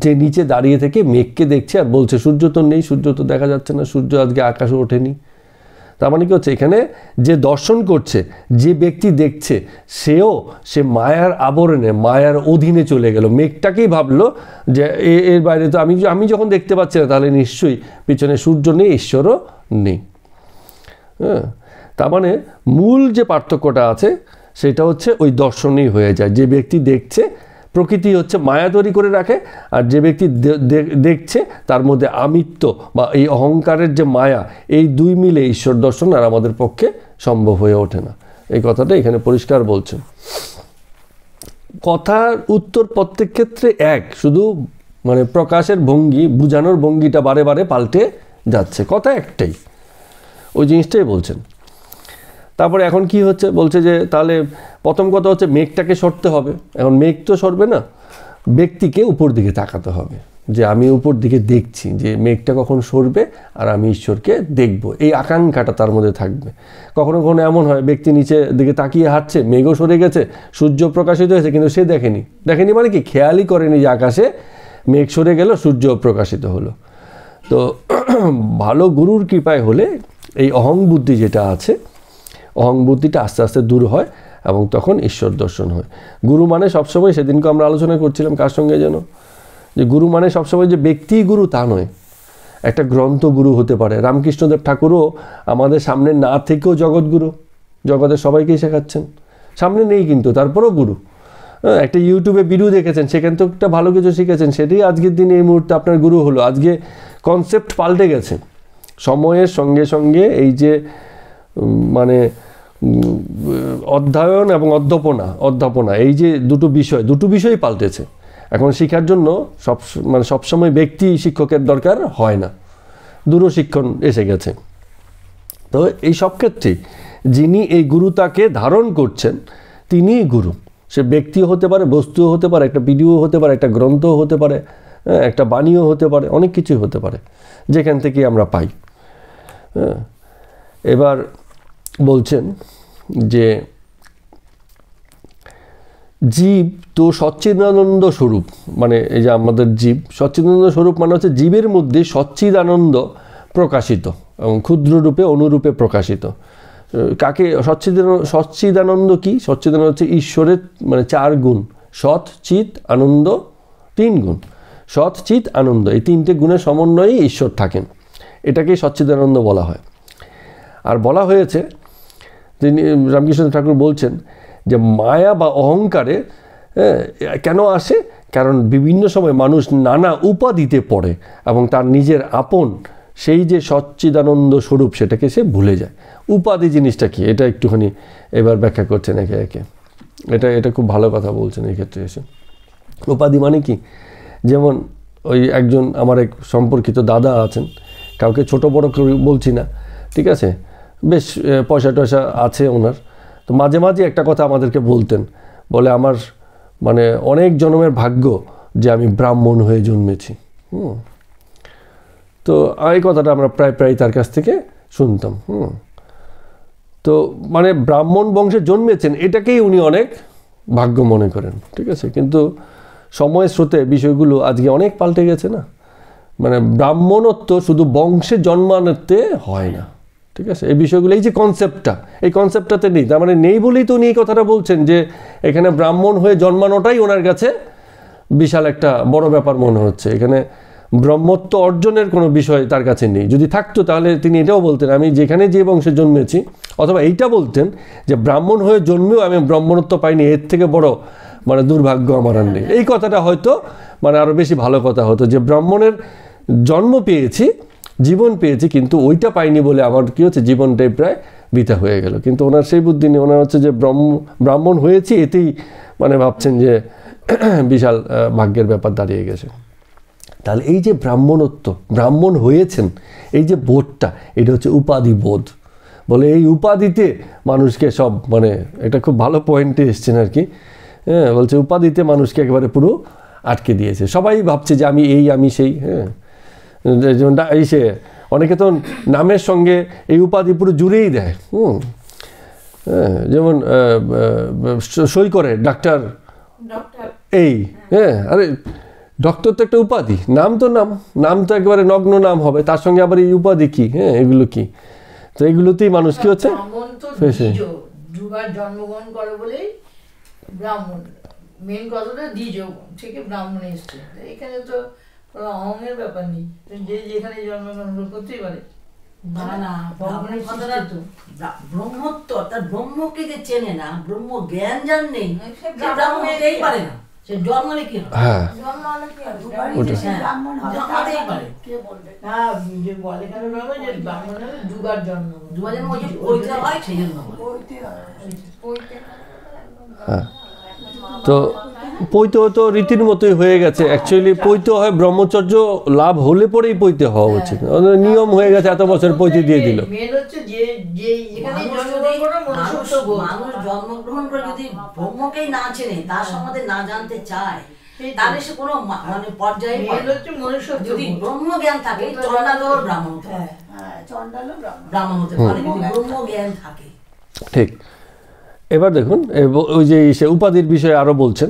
যে নিচে দাঁড়িয়ে থেকে মেঘকে দেখছে আর বলছে সূর্য তো নেই, সূর্য তো দেখা যাচ্ছে না, সূর্য আজকে আকাশে ওঠেনি। তার মানে কি হচ্ছে, এখানে যে দর্শন করছে, যে ব্যক্তি দেখছে, সে মায়ার আবরণে, মায়ার অধীনে চলে গেল। মেঘটাকেই ভাবলো যে এর বাইরে তো আমি যখন দেখতে পাচ্ছি না, তাহলে নিশ্চয়ই পিছনে সূর্য নেই, ঈশ্বরও নেই। হ্যাঁ, তার মানে মূল যে পার্থক্যটা আছে সেটা হচ্ছে ওই দর্শনেই হয়ে যায়। যে ব্যক্তি দেখছে, প্রকৃতি হচ্ছে মায়া তৈরি করে রাখে, আর যে ব্যক্তি দেখছে তার মধ্যে আমিত্ব বা এই অহংকারের যে মায়া, এই দুই মিলে ঈশ্বর দর্শন আর আমাদের পক্ষে সম্ভব হয়ে ওঠে না। এই কথাটা এখানে পরিষ্কার বলছেন। কথার উত্তর প্রত্যেক ক্ষেত্রে এক, শুধু মানে প্রকাশের ভঙ্গি, বুঝানোর ভঙ্গিটা বারে বারে পাল্টে যাচ্ছে, কথা একটাই, ওই জিনিসটাই বলছেন। তারপরে এখন কি হচ্ছে, বলছে যে তাহলে প্রথম কথা হচ্ছে মেঘটাকে সরতে হবে। এখন মেঘ তো সরবে না, ব্যক্তিকে উপর দিকে তাকাতে হবে, যে আমি উপর দিকে দেখছি, যে মেঘটা কখন সরবে আর আমি ঈশ্বরকে দেখব, এই আকাঙ্ক্ষাটা তার মধ্যে থাকবে। কখনো কখনো এমন হয়, ব্যক্তি নিচে দিকে তাকিয়ে হাঁটছে, মেঘও সরে গেছে, সূর্য প্রকাশিত হয়েছে, কিন্তু সে দেখেনি মানে কি, খেয়ালই করেনি যে আকাশে মেঘ সরে গেল, সূর্য প্রকাশিত হলো। তো ভালো গুরুর কৃপায় হলে এই অহং বুদ্ধি যেটা আছে, অহং বুদ্ধিটা আস্তে আস্তে দূর হয় এবং তখন ঈশ্বর দর্শন হয়। গুরু মানে সবসময়, সেদিনকে আমরা আলোচনা করছিলাম কার সঙ্গে যেন, যে গুরু মানে সবসময় যে ব্যক্তি গুরু তা নয়, একটা গ্রন্থ গুরু হতে পারে। রামকৃষ্ণদেব ঠাকুরও আমাদের সামনে না থেকেও জগৎগুরু, জগতের সবাইকেই শেখাচ্ছেন, সামনে নেই কিন্তু তারপরেও গুরু। একটা ইউটিউবে ভিডিও দেখেছেন, সেখান থেকে একটা ভালো কিছু শিখেছেন, সেটাই আজকের দিনে এই মুহূর্তে আপনার গুরু হলো। আজকে কনসেপ্ট পাল্টে গেছে সময়ের সঙ্গে সঙ্গে। এই যে মানে অধ্যয়ন এবং অধ্যাপনা, এই যে দুটো বিষয় পাল্টেছে। এখন শেখার জন্য সবসময় ব্যক্তি শিক্ষকের দরকার হয় না, দূরশিক্ষণ এসে গেছে। তো এই সব ক্ষেত্রেই যিনি এই গুরুতাকে ধারণ করছেন তিনিই গুরু। সে ব্যক্তিও হতে পারে, বস্তুও হতে পারে, একটা ভিডিও হতে পারে, একটা গ্রন্থও হতে পারে, একটা বাণীও হতে পারে, অনেক কিছুই হতে পারে যেখান থেকে আমরা পাই। এবার বলছেন যে জীব তো সচ্চিদানন্দ স্বরূপ, মানে এই যে আমাদের জীব সচ্চিদানন্দ স্বরূপ, মানে হচ্ছে জীবের মধ্যে সচ্চিদানন্দ প্রকাশিত এবং ক্ষুদ্র রূপে অনুরূপে প্রকাশিত। কাকে সচ্চিদানন্দ কি? সচ্চিদানন্দ হচ্ছে ঈশ্বরের মানে 4 গুণ, সৎ, চিৎ, আনন্দ, 3 গুণ। সৎ, চিৎ, আনন্দ, এই 3টে গুণের সমন্বয়েই ঈশ্বর থাকেন, এটাকেই সচ্চিদানন্দ বলা হয়। আর বলা হয়েছে, তিনি রামকৃষ্ণ ঠাকুর বলছেন যে মায়া বা অহংকারে কেন আসে? কারণ বিভিন্ন সময় মানুষ নানা উপাধিতে পড়ে এবং তার নিজের আপন সেই যে সচ্চিদানন্দ স্বরূপ সেটাকে সে ভুলে যায়। উপাধি জিনিসটা কি, এটা একটুখানি এবার ব্যাখ্যা করছেন একে একে। এটা খুব ভালো কথা বলছেন এই ক্ষেত্রে এসে। উপাধি মানে কি, যেমন ওই একজন আমার এক সম্পর্কিত দাদা আছেন, কাউকে ছোট বড় বলছি না, ঠিক আছে, বেশ পয়সা টয়সা আছে ওনার। তো মাঝে মাঝে একটা কথা আমাদেরকে বলতেন, বলে আমার মানে অনেক জন্মের ভাগ্য যে আমি ব্রাহ্মণ হয়ে জন্মেছি। তো এই কথাটা আমরা প্রায় তার কাছ থেকে শুনতাম। তো মানে ব্রাহ্মণ বংশে জন্মেছেন এটাকেই উনি অনেক ভাগ্য মনে করেন, ঠিক আছে। কিন্তু সময়ের স্রোতে বিষয়গুলো আজকে অনেক পাল্টে গেছে না, মানে ব্রাহ্মণত্ব শুধু বংশে জন্মানোতে হয় না, ঠিক আছে। এই বিষয়গুলো, এই যে কনসেপ্টটা, এই কনসেপ্টটাতে নেই। তার মানে নেই বলেই তো উনি এই কথাটা বলছেন যে এখানে ব্রাহ্মণ হয়ে জন্মানোটাই ওনার কাছে বিশাল একটা বড় ব্যাপার মনে হচ্ছে। এখানে ব্রহ্মত্ব অর্জনের কোনো বিষয় তার কাছে নেই। যদি থাকতো তাহলে তিনি এটাও বলতেন, আমি যেখানে যে বংশে জন্মেছি, অথবা এইটা বলতেন যে ব্রাহ্মণ হয়ে জন্মেও আমি ব্রাহ্মণত্ব পাইনি, এর থেকে বড় মানে দুর্ভাগ্য আমার আর নেই। এই কথাটা হয়তো মানে আরও বেশি ভালো কথা হতো, যে ব্রাহ্মণের জন্ম পেয়েছি, জীবন পেয়েছি, কিন্তু ওইটা পাইনি বলে আমার কী হচ্ছে, জীবনটাই প্রায় বৃথা হয়ে গেল। কিন্তু ওনার সেই বুদ্ধি নেই, ওনার হচ্ছে যে ব্রাহ্মণ হয়েছি এতেই মানে ভাবছেন যে বিশাল ভাগ্যের ব্যাপার দাঁড়িয়ে গেছে। তাহলে এই যে ব্রাহ্মণত্ব, ব্রাহ্মণ হয়েছেন, এই যে বোধটা, এটা হচ্ছে উপাধি বোধ বলে। এই উপাধিতে মানুষকে সব মানে এটা খুব ভালো পয়েন্টে এসছেন আর কি। হ্যাঁ, বলছে উপাধিতে মানুষকে একেবারে পুরো আটকে দিয়েছে। সবাই ভাবছে যে আমি এই, আমি সেই। হ্যাঁ, যেমন এই সে অনেকে তো নামের সঙ্গে এই উপাধি পুরো জুড়েই দেয়। হ্যাঁ, যেমন সই করে ডাক্তার এই। হ্যাঁ, আরে ডক্টর তো একটা উপাধি, নাম তো নাম তো একেবারে নগ্ন নাম হবে, তার সঙ্গে আবার এই উপাধি কি? হ্যাঁ, এগুলো কি? তো এগুলোতেই মানুষ কি হচ্ছে, জন্মগ্রহণ করে বলেই ব্রাহ্মণ, মেন কথাটা দ্বিজ থেকে ব্রাহ্মণ এসছে। এখানে তো অহংয়ের ব্যাপার নেই, যে যেখানে জন্মগ্রহণ করতেই পারে। ব্রহ্মত্ব অর্থাৎ ব্রহ্মকে যে চেনে না, ব্রহ্ম জ্ঞান যার নেই, সে ব্রাহ্মণ হতেই পারে না। সে জন্মালে কি হবে? তো পৈতে হয়তো রীতির মতোই হয়ে গেছে। অ্যাকচুয়ালি পৈতে হয় ব্রহ্মচর্য লাভ হলে পরেই পৈতে হওয়া উচিত, নিয়ম হয়ে গেছে, এত বছর পৈতে দিয়ে দিল। মানুষ জন্মগ্রহণ করে যদি ব্রহ্মকেই না চেনে, তার সম্বন্ধে না জানতে চায়, তাহলে সে কোনো মানে পর্যায়ে যদি ব্রহ্ম জ্ঞান থাকে, চণ্ডালও ব্রাহ্মণ হতে পারে, ব্রাহ্মণ হতে পারে যদি ব্রহ্ম জ্ঞান থাকে। ঠিক। এবার দেখুন ওই যে সে উপাধির বিষয়ে আরও বলছেন।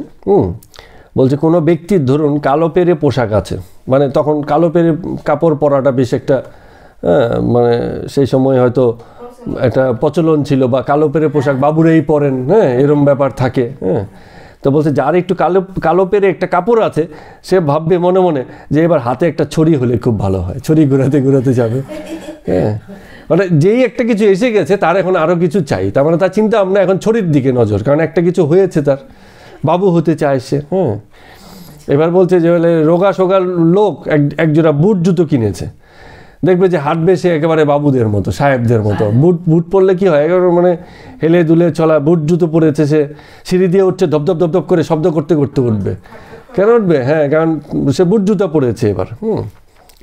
বলছে কোনো ব্যক্তির ধরুন কালো পেরে পোশাক আছে, মানে তখন কালো পেরে কাপড় পরাটা বেশ একটা মানে সেই সময় হয়তো একটা প্রচলন ছিল, বা কালো পেরে পোশাক বাবুরেই পরেন, হ্যাঁ, এরম ব্যাপার থাকে। হ্যাঁ, তো বলছে যার একটু কালো পেরে একটা কাপড় আছে, সে ভাববে মনে মনে যে এবার হাতে একটা ছড়ি হলে খুব ভালো হয়, ছড়ি ঘুরাতে ঘুরাতে যাবে। হ্যাঁ, মানে যেই একটা কিছু এসে গেছে তার এখন আরও কিছু চাই, তার মানে তার চিন্তা ভাবনা এখন ছড়ির দিকে নজর, কারণ একটা কিছু হয়েছে, তার বাবু হতে চায় সে। হ্যাঁ, এবার বলছে যে বলে রোগা সোগা লোক একজোড়া বুট জুতো কিনেছে, দেখবে যে হাঁটবে সে একেবারে বাবুদের মতো, সাহেবদের মতো। বুট পরলে কি হয়, একেবারে মানে হেলে দুলে চলা। বুট জুতো পরেছে, সে সিঁড়ি দিয়ে উঠছে, ধপধপ ধপধপ করে শব্দ করতে করতে উঠবে। কেন উঠবে? হ্যাঁ, কারণ সে বুট জুতো পরেছে এবার।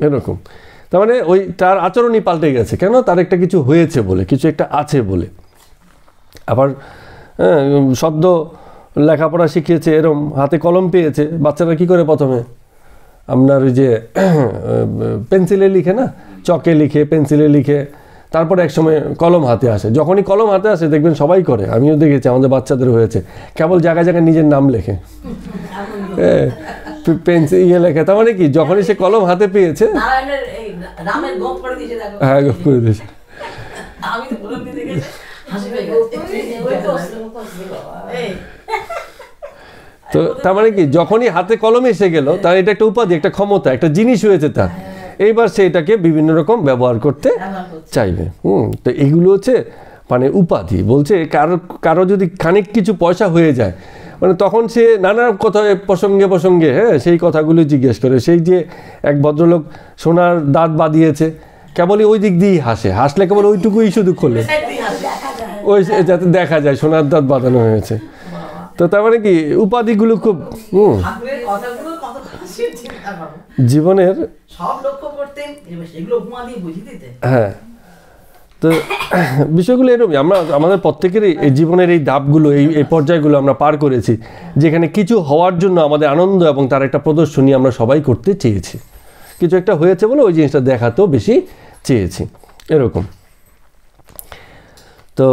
এরকম। তার মানে ওই তার আচরণই পাল্টে গেছে, কেন? তার একটা কিছু হয়েছে বলে, কিছু একটা আছে বলে। আবার সদ্য লেখাপড়া শিখিয়েছে, এরম হাতে কলম পেয়েছে। বাচ্চারা কি করে প্রথমে আপনার ওই যে পেন্সিলে লিখে না, চকে লিখে, পেন্সিলে লিখে, তারপরে একসময় কলম হাতে আসে। যখনই কলম হাতে আসে দেখবেন সবাই করে, আমিও দেখেছি, আমাদের বাচ্চাদের হয়েছে, কেবল জায়গায় জায়গায় নিজের নাম লেখে, পেন্সিল ইয়ে লেখে। তার মানে কি, যখনই সে কলম হাতে পেয়েছে, হ্যাঁ, গোপ করে দিয়েছে। তো তার মানে কি, যখনই হাতে কলম এসে গেল, তার এটা একটা উপাধি, একটা ক্ষমতা, একটা জিনিস হয়েছে তার। এইবার সে এটাকে বিভিন্ন রকম ব্যবহার করতে চাইবে। তো এগুলো হচ্ছে মানে উপাধি। বলছে কারো যদি খানিক কিছু পয়সা হয়ে যায়, মানে তখন সে নানা কথায় প্রসঙ্গে প্রসঙ্গে, হ্যাঁ, সেই কথাগুলো জিজ্ঞেস করে। সেই যে এক ভদ্রলোক সোনার দাঁত বাঁধিয়েছে, কেবলই ওই দিক দিয়েই হাসলে কেবল ওইটুকুই শুধু খোলে, ওই যাতে দেখা যায় সোনার দাঁত বাঁধানো হয়েছে। তো তার মানে কি, উপাধিগুলো খুব জীবনের হ্যাঁ। তো বিষয়গুলো এরকমই, আমরা আমাদের প্রত্যেকেরই এই জীবনের এই ধাপগুলো, এই পর্যায়গুলো আমরা পার করেছি, যেখানে কিছু হওয়ার জন্য আমাদের আনন্দ এবং তার একটা প্রদর্শনী আমরা সবাই করতে চেয়েছি। কিছু একটা হয়েছে বলে ওই জিনিসটা দেখাতেও বেশি চেয়েছি, এরকম। তো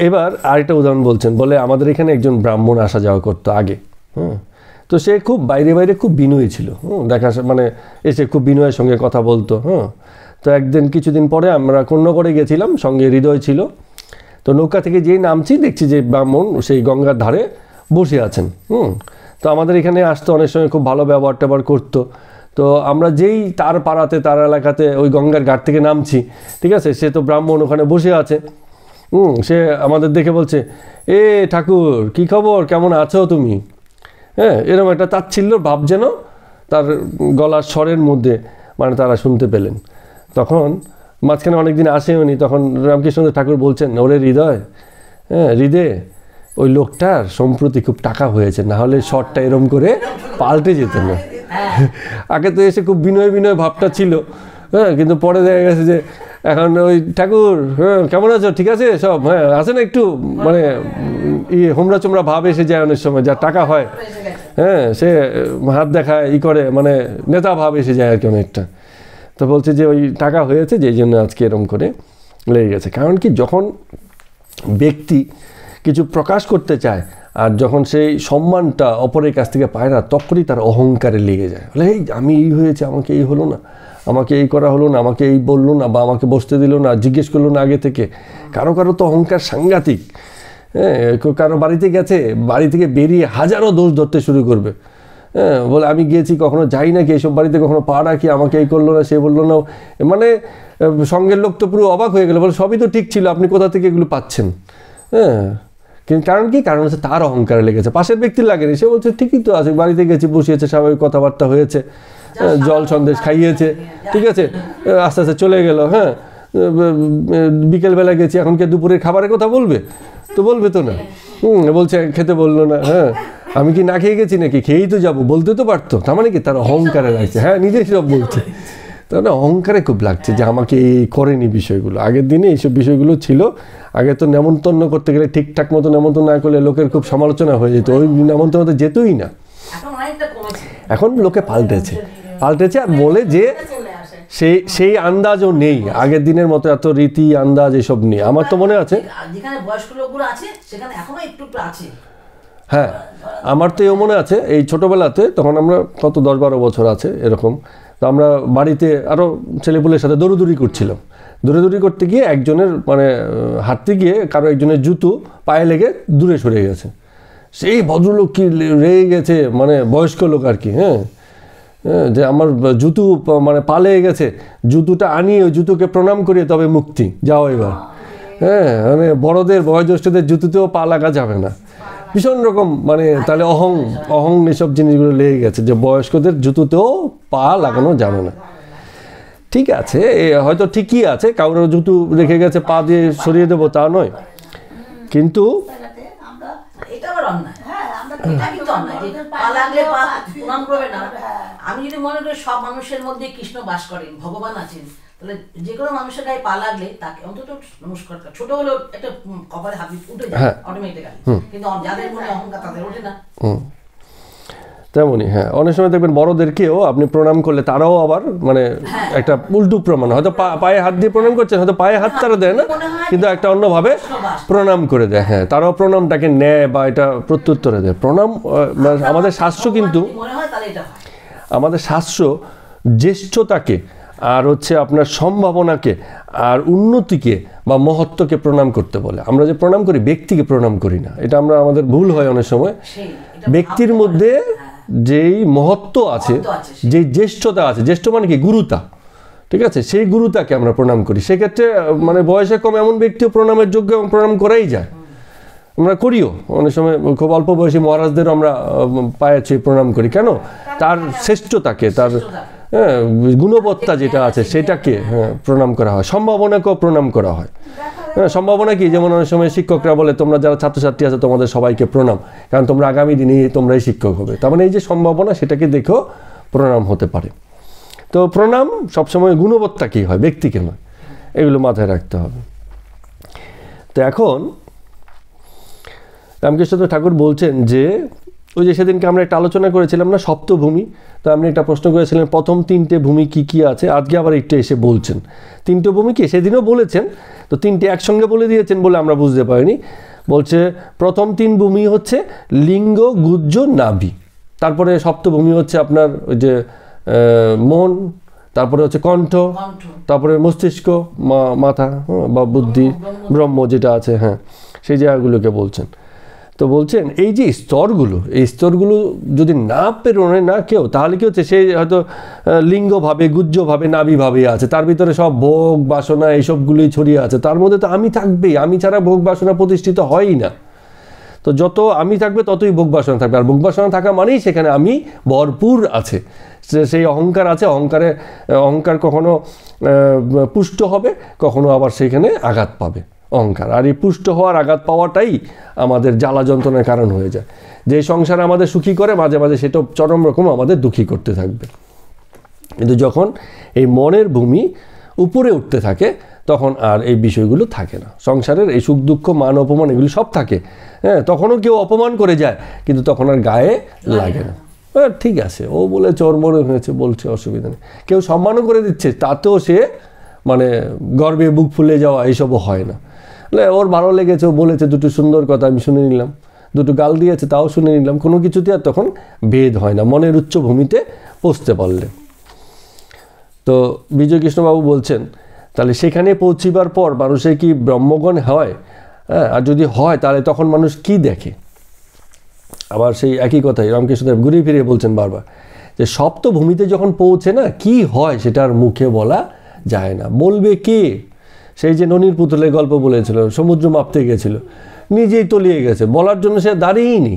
এবার আরেকটা উদাহরণ বলছেন, বলে আমাদের এখানে একজন ব্রাহ্মণ আসা যাওয়া করতো আগে। তো সে খুব বাইরে বাইরে খুব বিনয়ী ছিল, দেখা মানে এসে খুব বিনয়ের সঙ্গে কথা বলতো। তো একদিন কিছুদিন পরে আমরা কন্যাগড়ে গেছিলাম, সঙ্গে হৃদয় ছিল। তো নৌকা থেকে যেই নামছি দেখছি যে ব্রাহ্মণ সেই গঙ্গার ধারে বসে আছেন। তো আমাদের এখানে আসতো, অনেক সময় খুব ভালো ব্যবহার ট্যাবহার করতো। তো আমরা যেই তার পাড়াতে তার এলাকাতে ওই গঙ্গার ঘাট থেকে নামছি, ঠিক আছে, সে তো ব্রাহ্মণ ওখানে বসে আছে। সে আমাদের দেখে বলছে, এ ঠাকুর কি খবর, কেমন আছো তুমি? এরকম একটা তাচ্ছিল্য ভাব যেন তার গলার স্বরের মধ্যে মানে তারা শুনতে পেলেন। তখন মাঝখানে অনেকদিন আসেওনি, তখন রামকৃষ্ণ ঠাকুর বলছেন, ওরে হৃদয়, হৃদয় ওই লোকটার সম্প্রতি খুব টাকা হয়েছে, না হলে শর্টটা এরম করে পাল্টে যেত না। আগে তো এসে খুব বিনয় বিনয় ভাবটা ছিল, কিন্তু পরে দেখা গেছে যে এখন ওই ঠাকুর কেমন আছো, ঠিক আছে সব, আছে না একটু মানে হোমরা চোমরা ভাব এসে যায় অনেক সময়, যা টাকা হয় সে হাত দেখায় করে, মানে নেতা ভাব এসে যায় আর কি অনেকটা। তো বলছে যে ওই টাকা হয়েছে যেই জন্য আজকে এরম করে লেগে গেছে। কারণ কি, যখন ব্যক্তি কিছু প্রকাশ করতে চায় আর যখন সেই সম্মানটা অপরের কাছ থেকে পায় না, তখনই তার অহংকারে লেগে যায়, বলে এই আমি এই হয়েছে, আমাকে এই হলো না, আমাকে এই করা হলো না, আমাকে এই বললো না, বা আমাকে বসতে দিল না, জিজ্ঞেস করলো না আগে থেকে। কারো কারো তো অহংকার সাংঘাতিক। কারো বাড়িতে গেছে, বাড়ি থেকে বেরিয়ে হাজারো দোষ ধরতে শুরু করবে। বলে আমি গিয়েছি, কখনো যাই নাকি এইসব বাড়িতে, কখনো পা রাখি, আমাকে এই করলো না, সে বললো না। মানে সঙ্গের লোক তো পুরো অবাক হয়ে গেল, বলে সবই তো ঠিক ছিল, আপনি কোথা থেকে এগুলো পাচ্ছেন? কিন্তু কারণ কি, কারণ হচ্ছে তার অহংকারে লেগেছে, পাশের ব্যক্তির লাগেনি। সে বলছে ঠিকই তো আছে, বাড়িতে গেছি, বসিয়েছে, স্বাভাবিক কথাবার্তা হয়েছে, জল সন্দেশ খাইয়েছে, ঠিক আছে, আস্তে আস্তে চলে গেল। বিকেলবেলা গেছি, এখন কে দুপুরের খাবারের কথা বলবে? তো বলবে তো না। বলছে খেতে বললো না, আমি কি না খেয়ে গেছি নাকি, খেয়েই তো যাবো, বলতে তো পারতো। তার মানে কি, তার অহংকারে লাগছে, নিজেই সব বলছে। তার মানে অহংকারে খুব লাগছে যে আমাকে এই করেনি বিষয়গুলো। আগের দিনে এইসব বিষয়গুলো ছিল। আগে তো নেমন্তন্ন করতে গেলে ঠিকঠাক মতো নেমন্তন্ন না করলে লোকের খুব সমালোচনা হয়ে যেত, ওই নেমন্তন্নতে যেতই না। এখন লোকে পাল্টেছে, আর বলে যে সেই আন্দাজও নেই, আগের দিনের মতো এত রীতি আন্দাজ এসব নেই। আমার তো মনে আছে, হ্যাঁ আমার তো এও মনে আছে, এই ছোটোবেলাতে তখন আমরা কত 10-12 বছর আছে এরকম, তো আমরা বাড়িতে আরও ছেলেপুলের সাথে দৌড়দৌড়ি করছিলাম। দৌড়দৌড়ি করতে গিয়ে একজনের মানে হাঁটতে গিয়ে কারো একজনের জুতো পায়ে লেগে দূরে সরে গেছে। সেই ভদ্রলোক কি রেগে গেছে, মানে বয়স্ক লোক আর কি, যে আমার জুতো মানে পা লেগে গেছে, জুতোটা আনিয়ে ওই জুতোকে প্রণাম করিয়ে তবে মুক্তি, যাও এবার। মানে বড়দের বয়োজ্যেষ্ঠদের জুতোতেও পা লাগা যাবে না, ভীষণ রকম মানে তাহলে অহং এসব জিনিসগুলো লেগে গেছে, যে বয়স্কদের জুতোতেও পা লাগানো যাবে না। ঠিক আছে, হয়তো ঠিকই আছে, কারোর জুতো রেখে গেছে পা দিয়ে সরিয়ে দেবো তা নয়, কিন্তু আমি যদি মনে করি সব মানুষের মধ্যে কৃষ্ণ বাস করেন, ভগবান আছেন, তাহলে যে কোনো মানুষের গায়ে পা লাগলে তাকে অন্তত নমস্কার, ছোট হলেও একটা কপালে হাত উঠে যায় অটোমেটিক্যালি, কিন্তু যাদের মনে অহংকার তাদের ওঠে না। তেমনই অনেক সময় দেখবেন বড়দেরকেও আপনি প্রণাম করলে তারাও আবার মানে একটা উল্টো প্রমাণ, হয়তো পায়ে হাত দিয়ে প্রণাম করছেন, হয়তো পায়ে হাত তারা দেয় না, কিন্তু একটা অন্যভাবে প্রণাম করে দেয়। তারাও প্রণামটাকে নেয় বা এটা প্রত্যুত্তরে দেয়। প্রণাম আমাদের শাস্ত্র, কিন্তু আমাদের শাস্ত্র জ্যেষ্ঠতাকে আর হচ্ছে আপনার সম্ভাবনাকে আর উন্নতিকে বা মহত্বকে প্রণাম করতে বলে। আমরা যে প্রণাম করি, ব্যক্তিকে প্রণাম করি না, এটা আমরা আমাদের ভুল হয় অনেক সময়। ব্যক্তির মধ্যে যেই মহত্ব আছে, যেই জ্যেষ্ঠতা আছে, জ্যেষ্ঠ মানে কি গুরুতা, ঠিক আছে, সেই গুরুতাকে আমরা প্রণাম করি। সেক্ষেত্রে মানে বয়সে কম এমন ব্যক্তিও প্রণামের যোগ্য এবং প্রণাম করাই যায়, আমরা করিও। অনেক সময় খুব অল্প বয়সী মহারাজদেরও আমরা পায়ে ছুঁয়ে প্রণাম করি। কেন? তার শ্রেষ্ঠতাকে, তার গুণবত্তা যেটা আছে সেটাকে প্রণাম করা হয়। সম্ভাবনাকেও প্রণাম করা হয়। সম্ভাবনা কি, যেমন অনেক সময় শিক্ষকরা বলে তোমরা যারা ছাত্রছাত্রী আছে তোমাদের সবাইকে প্রণাম, কারণ তোমরা আগামী দিনে তোমরাই শিক্ষক হবে। তার মানে এই যে সম্ভাবনা, সেটাকে দেখেও প্রণাম হতে পারে। তো প্রণাম সবসময় গুণবত্তা কী হয়, ব্যক্তিকে নয়, এগুলো মাথায় রাখতে হবে। তো এখন রামকৃষ্ণ ঠাকুর বলছেন যে ওই যে সেদিনকে আমরা একটা আলোচনা করেছিলাম না, সপ্তভূমি, তো আপনি একটা প্রশ্ন করেছিলেন প্রথম 3টে ভূমি কি কি আছে, আজকে আবার একটু এসে বলছেন 3টে ভূমি কি, সেদিনও বলেছেন, তো তিনটে একসঙ্গে বলে দিয়েছেন বলে আমরা বুঝতে পারিনি। বলছে প্রথম 3 ভূমি হচ্ছে লিঙ্গ, গুহ্য, নাভি, তারপরে সপ্তভূমি হচ্ছে আপনার ওই যে মন, তারপরে হচ্ছে কণ্ঠ, তারপরে মস্তিষ্ক, মাথা বা বুদ্ধি, ব্রহ্ম যেটা আছে, হ্যাঁ সেই জায়গাগুলোকে বলছেন। তো বলছেন এই যে স্তরগুলো, এই স্তরগুলো যদি না পেরোনে না কেউ, তাহলে কি হচ্ছে সে হয়তো লিঙ্গভাবে, গুহ্যভাবে, নাভিভাবে আছে, তার ভিতরে সব ভোগ বাসনা এইসবগুলোই ছড়িয়ে আছে, তার মধ্যে তো আমি থাকবেই, আমি ছাড়া ভোগ বাসনা প্রতিষ্ঠিত হয়ই না। তো যত আমি থাকবে ততই ভোগ বাসনা থাকবে, আর ভোগ বাসনা থাকা মানেই সেখানে আমি ভরপুর আছে, সেই অহংকার আছে, অহংকার কখনো পুষ্ট হবে, কখনো আবার সেখানে আঘাত পাবে অহংকার। আর এই পুষ্ট হওয়ার, আঘাত পাওয়াটাই আমাদের জ্বালা যন্ত্রণার কারণ হয়ে যায়। যে সংসার আমাদের সুখী করে, মাঝে মাঝে সেটা চরম রকম আমাদের দুঃখী করতে থাকবে। কিন্তু যখন এই মনের ভূমি উপরে উঠতে থাকে তখন আর এই বিষয়গুলো থাকে না। সংসারের এই সুখ দুঃখ, মান অপমান এগুলো সব থাকে, হ্যাঁ তখনও কেউ অপমান করে যায় কিন্তু তখন আর গায়ে লাগে না, ঠিক আছে ও বলে চোর মনে হয়েছে বলছে, অসুবিধা নেই। কেউ সম্মানও করে দিচ্ছে তাতেও সে মানে গর্বে বুক ফুলে যাওয়া এইসবও হয় না। ওর ভালো লেগেছে, ও বলেছে দুটো সুন্দর কথা আমি শুনে নিলাম, দুটো গাল দিয়েছে তাও শুনে নিলাম, কোনো কিছুতে আর তখন ভেদ হয় না মনের উচ্চ ভূমিতে পৌঁছতে পারলে। তো বিজয়কৃষ্ণবাবু বলছেন তাহলে সেখানে পৌঁছিবার পর মানুষের কি ব্রহ্মজ্ঞান হয়? হ্যাঁ, আর যদি হয় তাহলে তখন মানুষ কি দেখে? আবার সেই একই কথাই রামকৃষ্ণদেব ঘুরিয়ে ফিরিয়ে বলছেন বারবার যে সপ্তভূমিতে যখন পৌঁছে না কি হয় সেটার মুখে বলা যায় না। বলবে কে? সেই যে ননির পুতুলের গল্প বলেছিল, সমুদ্র মাপতে গেছিল, নিজেই তলিয়ে গেছে, বলার জন্য সে দাঁড়িয়েই নি।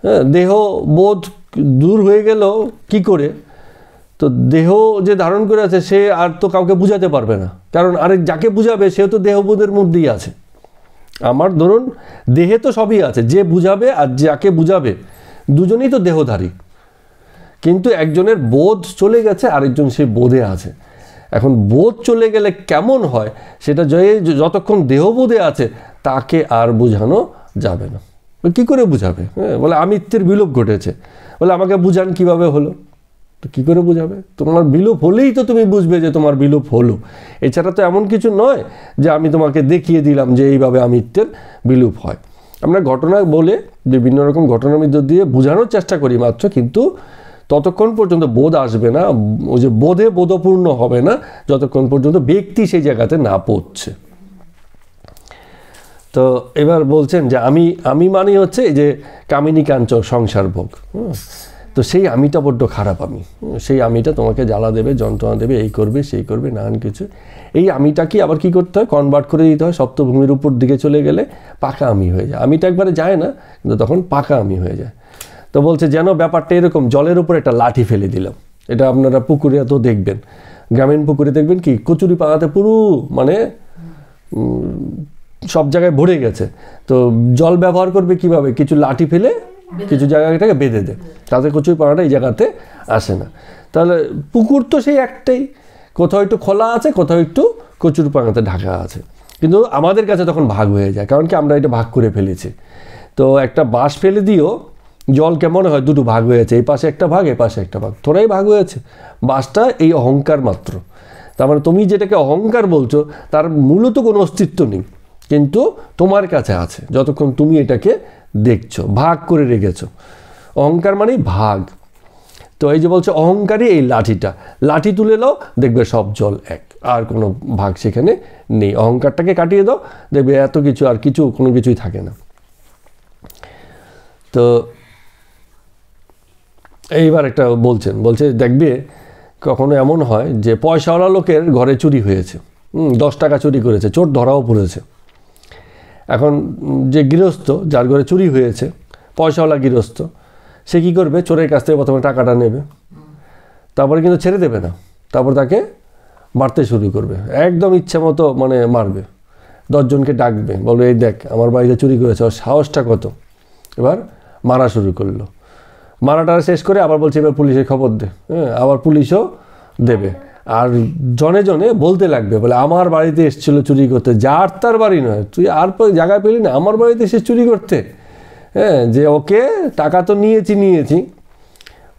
হ্যাঁ, দেহ বোধ দূর হয়ে গেল কি করে? তো দেহ যে ধারণ করে আছে সে আর তো কাউকে বুঝাতে পারবে না, কারণ আরেক যাকে বুঝাবে সেও তো দেহবোধের মধ্যেই আছে। আমার ধরুন দেহে তো সবই আছে, যে বুঝাবে আর যাকে বুঝাবে দুজনেই তো দেহধারী, কিন্তু একজনের বোধ চলে গেছে আরেকজন সেই বোধে আছে। এখন বোধ চলে গেলে কেমন হয় সেটা যতক্ষণ দেহবোধে আছে তাকে আর বোঝানো যাবে না। কি করে বুঝাবে? হ্যাঁ, বলে আমিত্বের বিলোপ ঘটেছে, বলে আমাকে বুঝান কিভাবে হলো? তো কী করে বুঝাবে? তোমার বিলোপ হলেই তো তুমি বুঝবে যে তোমার বিলোপ হলো, এছাড়া তো এমন কিছু নয় যে আমি তোমাকে দেখিয়ে দিলাম যে এইভাবে আমিত্বের বিলোপ হয়। আমরা ঘটনা বলে বিভিন্ন রকম ঘটনার মধ্য দিয়ে বোঝানোর চেষ্টা করি মাত্র, কিন্তু ততক্ষণ পর্যন্ত বোধ আসবে না, ওই যে বোধে বোধপূর্ণ হবে না যতক্ষণ পর্যন্ত ব্যক্তি সেই জায়গাতে না পৌঁছছে। তো এবার বলছেন যে আমি মানেই হচ্ছে এই যে কামিনী কাঞ্চন সংসার ভোগ। তো সেই আমিটা বড্ড খারাপ আমি, সেই আমিটা তোমাকে জ্বালা দেবে, যন্ত্রণা দেবে, এই করবে সেই করবে, নানান কিছু। এই আমিটাকে আবার কি করতে হয়? কনভার্ট করে দিতে হয়। সপ্তভূমির উপর দিকে চলে গেলে পাকা আমি হয়ে যায়। আমিটা একবারে যায় না, কিন্তু তখন পাকা আমি হয়ে যায়। তো বলছে যেন ব্যাপারটা এরকম, জলের উপর একটা লাঠি ফেলে দিলাম। এটা আপনারা পুকুরে তো দেখবেন, গ্রামীণ পুকুরে দেখবেন কি কচুরি পানাতে পুরো মানে সব জায়গায় ভরে গেছে। তো জল ব্যবহার করবে কিভাবে? কিছু লাঠি ফেলে কিছু জায়গাটাকে বেঁধে দেয়, তাতে কচুরি পানাটা এই জায়গাতে আসে না। তাহলে পুকুর তো সেই একটাই, কোথাও একটু খোলা আছে, কোথাও একটু কচুরি পানাতে ঢাকা আছে, কিন্তু আমাদের কাছে তখন ভাগ হয়ে যায়, কারণ কি আমরা এটা ভাগ করে ফেলেছি। তো একটা বাঁশ ফেলে দিও, জল কেমন হয়? দুটো ভাগ হয়েছে, এই পাশে একটা ভাগ, এই পাশে একটা ভাগ, থোড়াই ভাগ হয়েছে। বাঁশটা এই অহংকার মাত্র। তার মানে তুমি যেটাকে অহংকার বলছো তার মূলত কোনো অস্তিত্ব নেই, কিন্তু তোমার কাছে আছে যতক্ষণ তুমি এটাকে দেখছো, ভাগ করে রেখেছো। অহংকার মানে ভাগ। তো এই যে বলছে অহংকারই এই লাঠিটা, লাঠি তুলে নাও, দেখবে সব জল এক, আর কোনো ভাগ সেখানে নেই। অহংকারটাকে কাটিয়ে দাও, দেখবে এত কিছু আর কিছু কোনো কিছুই থাকে না। তো এইবার একটা বলছে দেখবে কখনো এমন হয় যে পয়সাওয়ালা লোকের ঘরে চুরি হয়েছে, 10 টাকা চুরি করেছে, চোর ধরাও পড়েছে। এখন যে গৃহস্থ যার ঘরে চুরি হয়েছে, পয়সাওয়ালা গৃহস্থ, সে কী করবে? চোরের কাছ থেকে প্রথমে টাকাটা নেবে, তারপরে কিন্তু ছেড়ে দেবে না, তারপর তাকে মারতে শুরু করবে, একদম ইচ্ছে মতো মানে মারবে। 10 জনকে ডাকবে, বলবে এই দেখ আমার বাড়িতে চুরি করেছে, ওর সাহসটা কত। এবার মারা শুরু করলো, মারাটা শেষ করে আবার বলছে এবার পুলিশে খবর দে। হ্যাঁ, আবার পুলিশও দেবে, আর জনে জনে বলতে লাগবে, বলে আমার বাড়িতে এসেছিলো চুরি করতে, যার তার বাড়ি নয়, তুই আর জায়গায় পেলি না, আমার বাড়িতে এসে চুরি করতে। হ্যাঁ, যে ওকে টাকা তো নিয়েছি,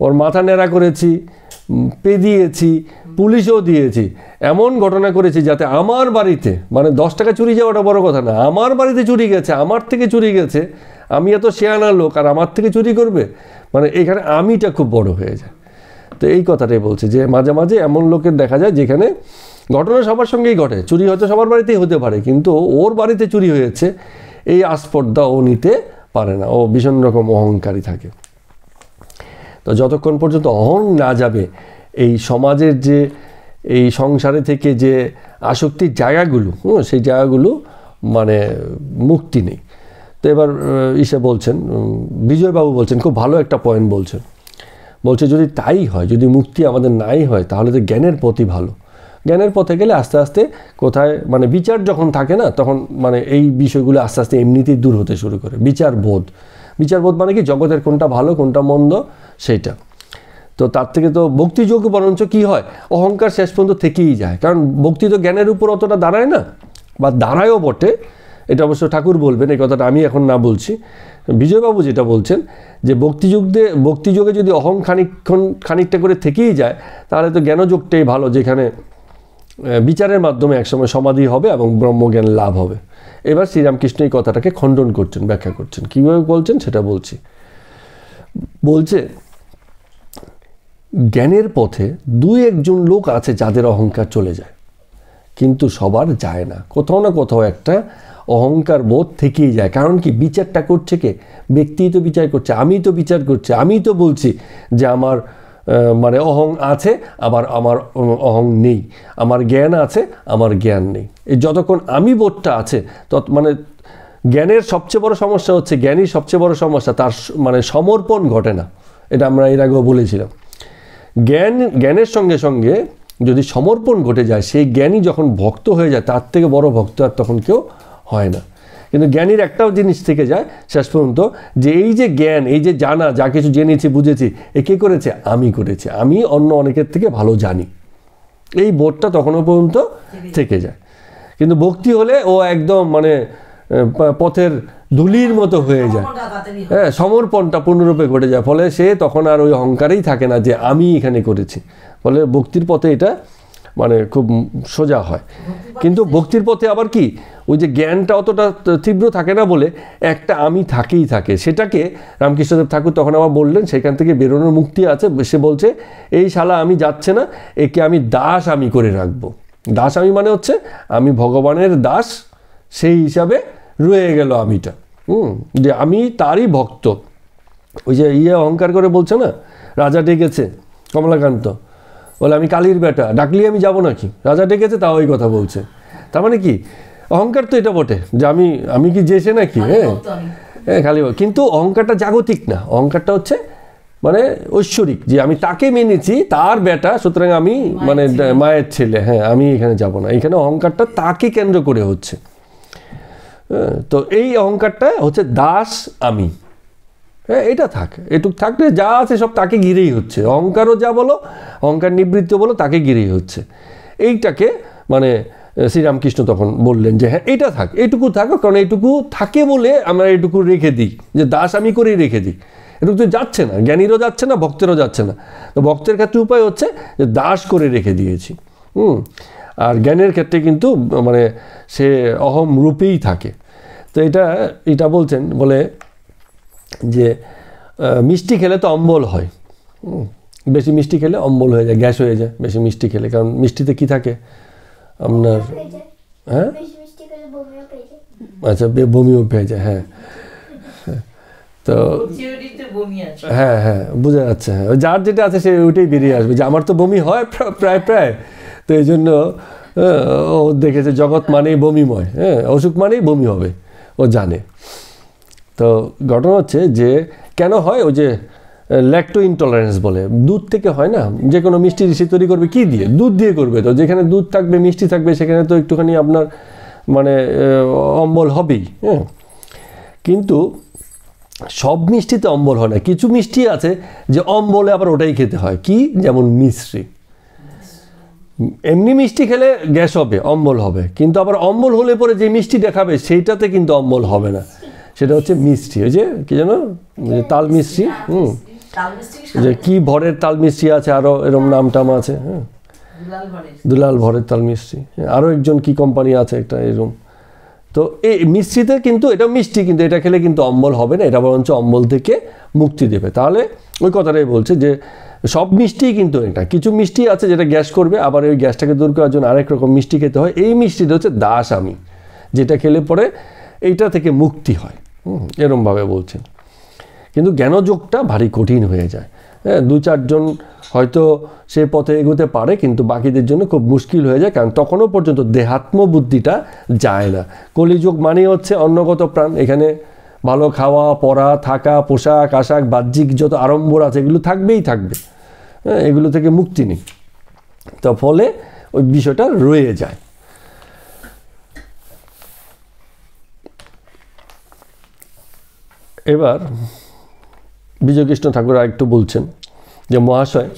ওর মাথা নেড়া করেছি, দিয়েছি, পুলিশও দিয়েছি, এমন ঘটনা করেছি যাতে আমার বাড়িতে, মানে 10 টাকা চুরি যাওয়াটা বড় কথা না, আমার বাড়িতে চুরি গেছে, আমার থেকে চুরি গেছে, আমি এত শেয়ানা লোক আর আমার থেকে চুরি করবে, মানে এখানে আমিটা খুব বড় হয়ে যায়। তো এই কথাটাই বলছে যে মাঝে মাঝে এমন লোকের দেখা যায় যেখানে ঘটনা সবার সঙ্গেই ঘটে, চুরি হয়তো সবার বাড়িতেই হতে পারে, কিন্তু ওর বাড়িতে চুরি হয়েছে এই আস্পর্ধা ও নিতে পারে না, ও ভীষণ রকম অহংকারী থাকে। তো যতক্ষণ পর্যন্ত অহং না যাবে, এই সমাজের যে এই সংসারে থেকে যে আসক্তির জায়গাগুলো, সেই জায়গাগুলো মানে মুক্তি নেই। তো এবার ইসে বলছেন, বিজয়বাবু বলছেন, খুব ভালো একটা পয়েন্ট বলছেন, বলছে যদি তাই হয়, যদি মুক্তি আমাদের নাই হয়, তাহলে তো জ্ঞানের পথই ভালো। জ্ঞানের পথে গেলে আস্তে আস্তে কোথায় মানে বিচার যখন থাকে না, তখন মানে এই বিষয়গুলো আস্তে আস্তে এমনিতেই দূর হতে শুরু করে। বিচারবোধ মানে কি, জগতের কোনটা ভালো কোনটা মন্দ সেইটা। তো তার থেকে তো ভক্তিযোগ বরঞ্চ কি হয়, অহংকার শেষ পর্যন্ত থেকেই যায়, কারণ ভক্তি তো জ্ঞানের উপর অতটা দাঁড়ায় না, বা দাঁড়ায়ও বটে, এটা অবশ্য ঠাকুর বলবেন, এই কথাটা আমি এখন না বলছি। বিজয়বাবু যেটা বলছেন যে ভক্তিযোগে যদি অহং খানিকটা করে থেকেই যায়, তাহলে তো জ্ঞানযোগটাই ভালো, যেখানে বিচারের মাধ্যমে একসময় সমাধি হবে এবং ব্রহ্মজ্ঞান লাভ হবে। এবার শ্রীরামকৃষ্ণ এই কথাটাকে খণ্ডন করছেন, ব্যাখ্যা করছেন, কীভাবে বলছেন সেটা বলছি। বলছে জ্ঞানের পথে 2-1 লোক আছে যাদের অহংকার চলে যায়, কিন্তু সবার যায় না, কোথাও না কোথাও একটা অহংকার বোধ থেকেই যায়। কারণ কি, বিচারটা করছে কে, ব্যক্তিই তো বিচার করছে, আমি তো বিচার করছি, আমি তো বলছি যে আমার মানে অহং আছে, আবার আমার অহং নেই, আমার জ্ঞান আছে, আমার জ্ঞান নেই। এই যতক্ষণ আমি বোধটা আছে, মানে জ্ঞানের সবচেয়ে বড় সমস্যা হচ্ছে, জ্ঞানীর সবচেয়ে বড় সমস্যা তার মানে সমর্পণ ঘটে না। এটা আমরা এর আগেও বলেছিলাম। জ্ঞানের সঙ্গে সঙ্গে যদি সমর্পণ ঘটে যায়, সেই জ্ঞানী যখন ভক্ত হয়ে যায়, তার থেকে বড় ভক্ত আর তখন কেউ হয় না। কিন্তু জ্ঞানীর একটাও জিনিস থেকে যায় শেষ পর্যন্ত, যে এই যে জ্ঞান, এই যে জানা, যা কিছু জেনেছি বুঝেছি, এ কে করেছে, আমি করেছি, আমি অন্য অনেকের থেকে ভালো জানি, এই বোধটা তখনও পর্যন্ত থেকে যায়। কিন্তু ভক্তি হলে ও একদম মানে পথের ধুলির মতো হয়ে যায়, হ্যাঁ, সমর্পণটা পূর্ণরূপে ঘটে যায়, ফলে সে তখন আর ওই অহংকারেই থাকে না যে আমি এখানে করেছি। ফলে ভক্তির পথে এটা মানে খুব সোজা হয়। কিন্তু ভক্তির পথে আবার কি, ওই যে জ্ঞানটা অতটা তীব্র থাকে না বলে একটা আমি থাকেই থাকে। সেটাকে রামকৃষ্ণদেব ঠাকুর তখন আবার বললেন, সেখান থেকে বেরোনোর মুক্তি আছে। সে বলছে এই শালা আমি যাচ্ছে না, একে আমি দাস আমি করে রাখবো। দাস আমি মানে হচ্ছে আমি ভগবানের দাস, সেই হিসাবে রয়ে গেল আমিটা, যে আমি তারই ভক্ত। ওই যে অহংকার করে বলছে না, রাজা ডেকেছে কমলাকান্ত, বলে আমি কালীর বেটা, ডাকলি আমি যাব নাকি, রাজা ডেকেছে তাও ওই কথা বলছে। তার মানে কি, অহংকার তো এটা বটে যে আমি কি যেছে নাকি, হ্যাঁ খালি। কিন্তু অহংকারটা জাগতিক না, অহংকারটা হচ্ছে মানে ঐশ্বরিক, যে আমি তাকে মেনেছি, তার বেটা, সুতরাং আমি মানে মায়ের ছেলে, হ্যাঁ আমি এখানে যাব না। এখানে অহংকারটা তাকে কেন্দ্র করে হচ্ছে। তো এই অহংকারটা হচ্ছে দাস আমি, হ্যাঁ এটা এটুক থাকলে যা আছে সব তাকে ঘিরেই হচ্ছে। অহংকারও যা বলো, অহংকার নিবৃত্ত বলো, তাকে ঘিরেই হচ্ছে। এইটাকে মানে শ্রীরামকৃষ্ণ তখন বললেন যে হ্যাঁ এটা থাক, এইটুকু থাকো, কারণ এইটুকু থাকে বলে আমরা এইটুকু রেখে দিই, যে দাস আমি করেই রেখে দিই। এটুকু তো যাচ্ছে না, জ্ঞানীরও যাচ্ছে না, ভক্তেরও যাচ্ছে না। তো ভক্তের ক্ষেত্রে উপায় হচ্ছে যে দাস করে রেখে দিয়েছি। আর জ্ঞানের ক্ষেত্রে কিন্তু মানে সে অহম রূপেই থাকে। তো এটা বলছেন, বলে যে মিষ্টি খেলে তো অম্বল হয়, বেশি মিষ্টি খেলে অম্বল হয়ে যায়, গ্যাস হয়ে যায় বেশি মিষ্টি খেলে। কারণ মিষ্টিতে কি থাকে আপনার, হ্যাঁ আচ্ছা বমিও পেয়ে যায়, হ্যাঁ। তো হ্যাঁ বোঝা যাচ্ছে, হ্যাঁ যার যেটা আছে সে ওইটাই বেরিয়ে আসবে, যে আমার তো বমি হয় প্রায়। তো এই জন্য ও দেখেছে জগৎ মানেই বমিময়, হ্যাঁ অসুখ মানেই বমি হবে, ও জানে। তো ঘটনা হচ্ছে যে কেন হয়, ওই যে ল্যাকটো ইনটলারেন্স বলে, দুধ থেকে হয় না। যে কোনো মিষ্টি সে তৈরি করবে কি দিয়ে, দুধ দিয়ে করবে। তো যেখানে দুধ থাকবে, মিষ্টি থাকবে, সেখানে তো একটুখানি আপনার মানে অম্বল হবেই, হ্যাঁ। কিন্তু সব মিষ্টিতে অম্বল হয় না, কিছু মিষ্টি আছে যে অম্বলে আবার ওটাই খেতে হয়, কি যেমন মিশ্রি। এমনি মিষ্টি খেলে গ্যাস হবে, অম্বল হবে, কিন্তু আবার অম্বল হলে পরে যে মিষ্টি দেখাবে সেইটাতে কিন্তু অম্বল হবে না, সেটা হচ্ছে মিষ্টি। ওই যে কি যেন তাল মিষ্টি, যে কি ভরের তাল মিস্ত্রি আছে, আরও এরকম নাম টাম আছে, হ্যাঁ, দুলাল ভরের তাল মিস্ত্রি, আরও একজন কি কোম্পানি আছে একটা এরকম। তো এই মিষ্টিতে কিন্তু এটা মিষ্টি, কিন্তু এটা খেলে কিন্তু অম্বল হবে না, এটা বরঞ্চ অম্বল থেকে মুক্তি দেবে। তাহলে ওই কথাটাই বলছে যে সব মিষ্টি কিন্তু এটা, কিছু মিষ্টি আছে যেটা গ্যাস করবে, আবার ওই গ্যাসটাকে দূর করার জন্য আরেক রকম মিষ্টি খেতে হয়। এই মিষ্টিটা হচ্ছে দাস আমি, যেটা খেলে পরে এইটা থেকে মুক্তি হয়, এরমভাবে বলছেন। কিন্তু জ্ঞানযোগটা ভারী কঠিন হয়ে যায়, হ্যাঁ, 2-4 জন হয়তো সে পথে এগোতে পারে, কিন্তু বাকিদের জন্য খুব মুশকিল হয়ে যায়, কারণ তখনও পর্যন্ত দেহাত্ম বুদ্ধিটা যায় না। কলিযুগ মানে হচ্ছে অন্নগত প্রাণ, এখানে ভালো খাওয়া পরা থাকা পোশাক আশাক বাহ্যিক যত আড়ম্বর আছে এগুলো থাকবেই থাকবে, হ্যাঁ, এগুলো থেকে মুক্তি নেই। তো ফলে ওই বিষয়টা রয়ে যায়। এবার বিজয়কৃষ্ণ ঠাকুর আরেকটু বলছেন যে মহাশয়,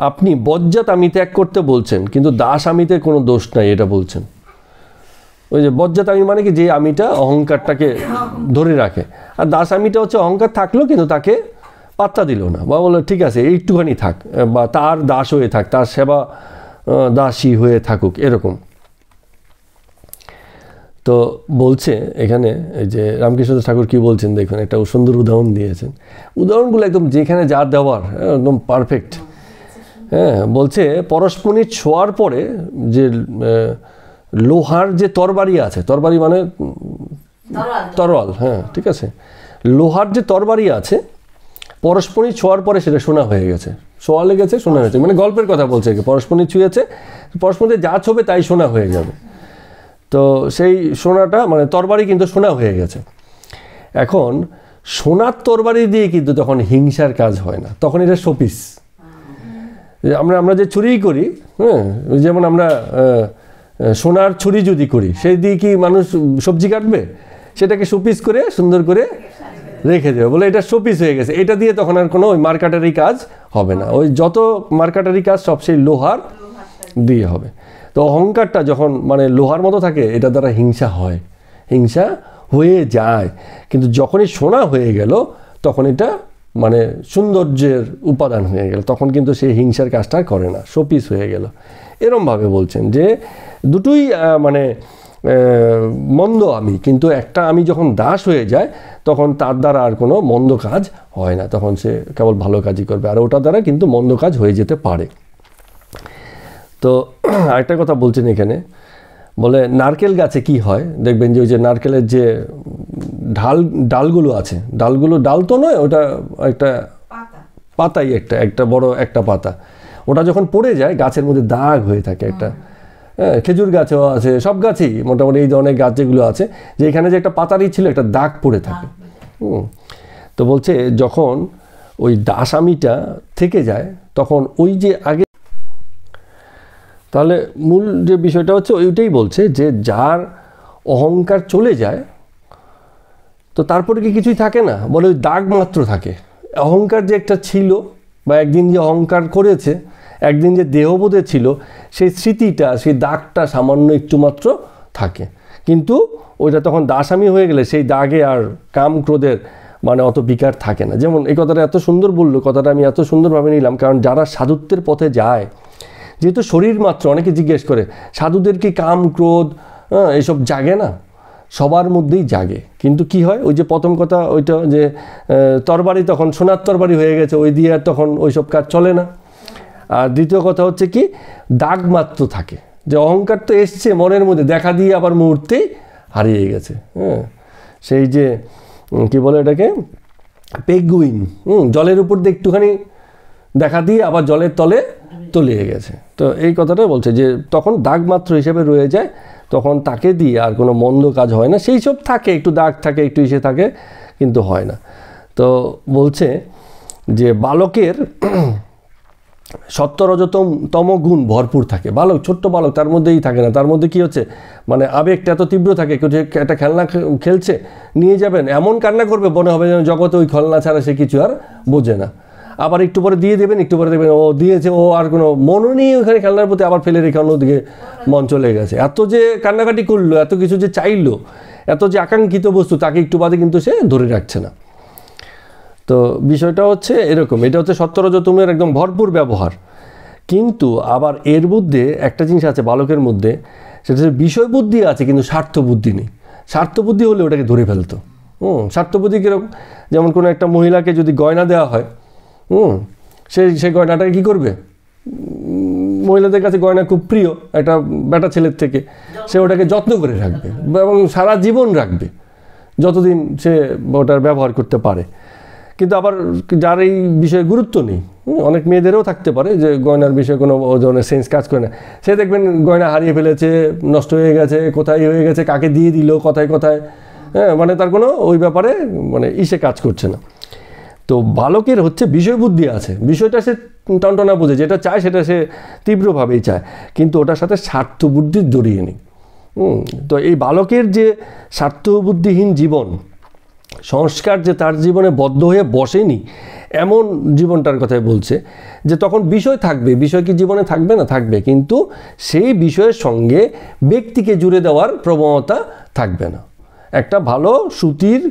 আপনি বজ্জাত আমি ত্যাগ করতে বলছেন, কিন্তু দাস আমিতে কোনো দোষ নাই এটা বলছেন। ওই যে বজ্জাত আমি মানে কি, যে আমিটা অহংকারটাকে ধরে রাখে, আর দাস আমিটা হচ্ছে অহংকার থাকলো কিন্তু তাকে পাত্তা দিল না, বা বললো ঠিক আছে এইটুখানি থাক, বা তার দাস হয়ে থাক, তার সেবা দাসী হয়ে থাকুক, এরকম। তো বলছে এখানে এই যে রামকৃষ্ণ ঠাকুর কি বলছেন দেখুন, একটা সুন্দর উদাহরণ দিয়েছেন। উদাহরণগুলো একদম যেখানে যা দেওয়ার একদম পারফেক্ট। হ্যাঁ, বলছে পরশমণি ছোঁয়ার পরে যে লোহার যে তরবারি আছে, তরবারি মানে তরোয়াল, হ্যাঁ ঠিক আছে, লোহার যে তরবারি আছে পরশমণি ছোঁয়ার পরে সেটা সোনা হয়ে গেছে, সোয়া লেগেছে সোনা হয়েছে, মানে গল্পের কথা বলছে, পরশমণি ছুঁয়েছে, পরশমণিতে যা ছোবে তাই সোনা হয়ে যাবে। তো সেই সোনাটা মানে তরবারি কিন্তু সোনা হয়ে গেছে। এখন সোনার তরবারি দিয়ে কিন্তু তখন হিংসার কাজ হয় না, তখন এটা শোপিস। আমরা যে ছুরি করি, হ্যাঁ, যেমন আমরা সোনার ছুরি যদি করি, সেই দিয়ে কি মানুষ সবজি কাটবে? সেটাকে শোপিস করে সুন্দর করে রেখে দেবে, বলে এটা শোপিস হয়ে গেছে, এটা দিয়ে তখন আর কোনো ওই মার্কাটারি কাজ হবে না। ওই যত মার্কাটারি কাজ সব সেই লোহার দিয়ে হবে। তো অহংকারটা যখন মানে লোহার মতো থাকে, এটা দ্বারা হিংসা হয়, হিংসা হয়ে যায়। কিন্তু যখনই সোনা হয়ে গেল তখন এটা মানে সৌন্দর্যের উপাদান হয়ে গেল, তখন কিন্তু সেই হিংসার কাজটা করে না, শোপিস হয়ে গেল। এরমভাবে বলছেন যে দুটোই মানে মন্দ আমি, কিন্তু একটা আমি যখন দাস হয়ে যায় তখন তার দ্বারা আর কোনো মন্দ কাজ হয় না, তখন সে কেবল ভালো কাজই করবে, আর ওটা দ্বারা কিন্তু মন্দ কাজ হয়ে যেতে পারে। তো আরেকটা কথা বলছেন এখানে, বলে নারকেল গাছে কি হয় দেখবেন যে ওই যে নারকেলের যে ডালগুলো আছে, ডাল তো নয়, ওটা একটা পাতাই, একটা বড় একটা পাতা, ওটা যখন পড়ে যায় গাছের মধ্যে দাগ হয়ে থাকে একটা। হ্যাঁ, খেজুর গাছেও আছে, সব গাছেই মোটামুটি এই ধরনের গাছ যেগুলো আছে, যে এখানে যে একটা পাতারই ছিল একটা দাগ পড়ে থাকে। তো বলছে যখন ওই দাসামিটা থেকে যায় তখন ওই যে আগে, তাহলে মূল যে বিষয়টা হচ্ছে ওইটাই বলছে যে যার অহংকার চলে যায় তো তারপরে কি কিছুই থাকে না, বলে ওই দাগ মাত্র থাকে। অহংকার যে একটা ছিল, বা একদিন যে অহংকার করেছে, একদিন যে দেহবোধে ছিল, সেই স্মৃতিটা, সেই দাগটা সামান্য একটু মাত্র থাকে, কিন্তু ওইটা তখন দাসামি হয়ে গেলে সেই দাগে আর কাম ক্রোধের মানে অত বিকার থাকে না। যেমন এই কথাটা এত সুন্দর বললো, কথাটা আমি এত সুন্দরভাবে নিলাম, কারণ যারা সাধুত্বের পথে যায়, যেহেতু শরীর মাত্র, অনেকে জিজ্ঞেস করে সাধুদের কি কাম ক্রোধ এসব জাগে না? সবার মধ্যেই জাগে, কিন্তু কি হয়, ওই যে প্রথম কথা ওইটা যে তরবারি তখন সোনার তরবারি হয়ে গেছে, ওই দিয়ে আর তখন ওইসব কাজ চলে না। আর দ্বিতীয় কথা হচ্ছে কি, দাগ মাত্র থাকে, যে অহংকার তো এসছে মনের মধ্যে, দেখা দিয়ে আবার মুহূর্তেই হারিয়ে গেছে। হ্যাঁ, সেই যে কি বলে এটাকে পেগুইন, জলের উপর দিয়ে একটুখানি দেখা দিয়ে আবার জলের তলে তলিয়ে গেছে। তো এই কথাটা বলছে যে তখন দাগ মাত্র হিসেবে রয়ে যায়, তখন তাকে দিয়ে আর কোনো মন্দ কাজ হয় না। সেই সব থাকে, একটু দাগ থাকে, একটু ইসে থাকে, কিন্তু হয় না। তো বলছে যে বালকের সত্য-রজতম গুণ ভরপুর থাকে, বালক ছোট্ট বালক তার মধ্যেই থাকে না, তার মধ্যে কি হচ্ছে মানে আবেগটা এত তীব্র থাকে, কেউ যে একটা খেলনা খেলছে নিয়ে যাবেন, এমন কান্না করবে মনে হবে যেন জগতে ওই খেলনা ছাড়া সে কিছু আর বোঝে না। আবার একটু পরে দিয়ে দেবেন, একটু পরে দেবেন ও দিয়েছে, ও আর কোনো মনও নেই ওখানে খেলনার প্রতি, আবার ফেলে রেখে অন্যদিকে মন চলে গেছে। এত যে কান্নাকাটি করলো, এত কিছু যে চাইলো, এত যে আকাঙ্ক্ষিত বস্তু, তাকে একটু বাদে কিন্তু সে ধরে রাখছে না। তো বিষয়টা হচ্ছে এরকম, এটা হচ্ছে সত্যরজতমের একদম ভরপুর ব্যবহার। কিন্তু আবার এর মধ্যে একটা জিনিস আছে বালকের মধ্যে, সেটা হচ্ছে বিষয় বুদ্ধি আছে কিন্তু স্বার্থ বুদ্ধি নেই। স্বার্থ বুদ্ধি হলে ওটাকে ধরে ফেলতো। স্বার্থ বুদ্ধি কীরকম, যেমন কোনো একটা মহিলাকে যদি গয়না দেওয়া হয়, সেই গয়নাটাকে কী করবে, মহিলাদের কাছে গয়না খুব প্রিয় একটা বেটা ছেলের থেকে, সে ওটাকে যত্ন করে রাখবে এবং সারা জীবন রাখবে যতদিন সে ওটার ব্যবহার করতে পারে। কিন্তু আবার যার এই বিষয়ে গুরুত্ব নেই, অনেক মেয়েদেরও থাকতে পারে যে গয়নার বিষয়ে কোনো ধরনের সেন্স কাজ করে না, সে দেখবেন গয়না হারিয়ে ফেলেছে, নষ্ট হয়ে গেছে, কোথায় হয়ে গেছে, কাকে দিয়ে দিল, কোথায় কোথায়, মানে তার কোনো ওই ব্যাপারে মানে কাজ করছে না। তো বালকের হচ্ছে বিষয় বুদ্ধি আছে, বিষয়টা সে টনটনা বোঝে, যেটা চায় সেটা সে তীব্রভাবেই চায়, কিন্তু ওটার সাথে স্বার্থ বুদ্ধি জড়িয়ে নেই। তো এই বালকের যে স্বার্থ বুদ্ধিহীন জীবন, সংস্কার যে তার জীবনে বদ্ধ হয়ে বসেনি এমন জীবনটার কথাই বলছে, যে তখন বিষয় থাকবে, বিষয় কি জীবনে থাকবে না, থাকবে, কিন্তু সেই বিষয়ের সঙ্গে ব্যক্তিকে জুড়ে দেওয়ার প্রবণতা থাকবে না। একটা ভালো সুতির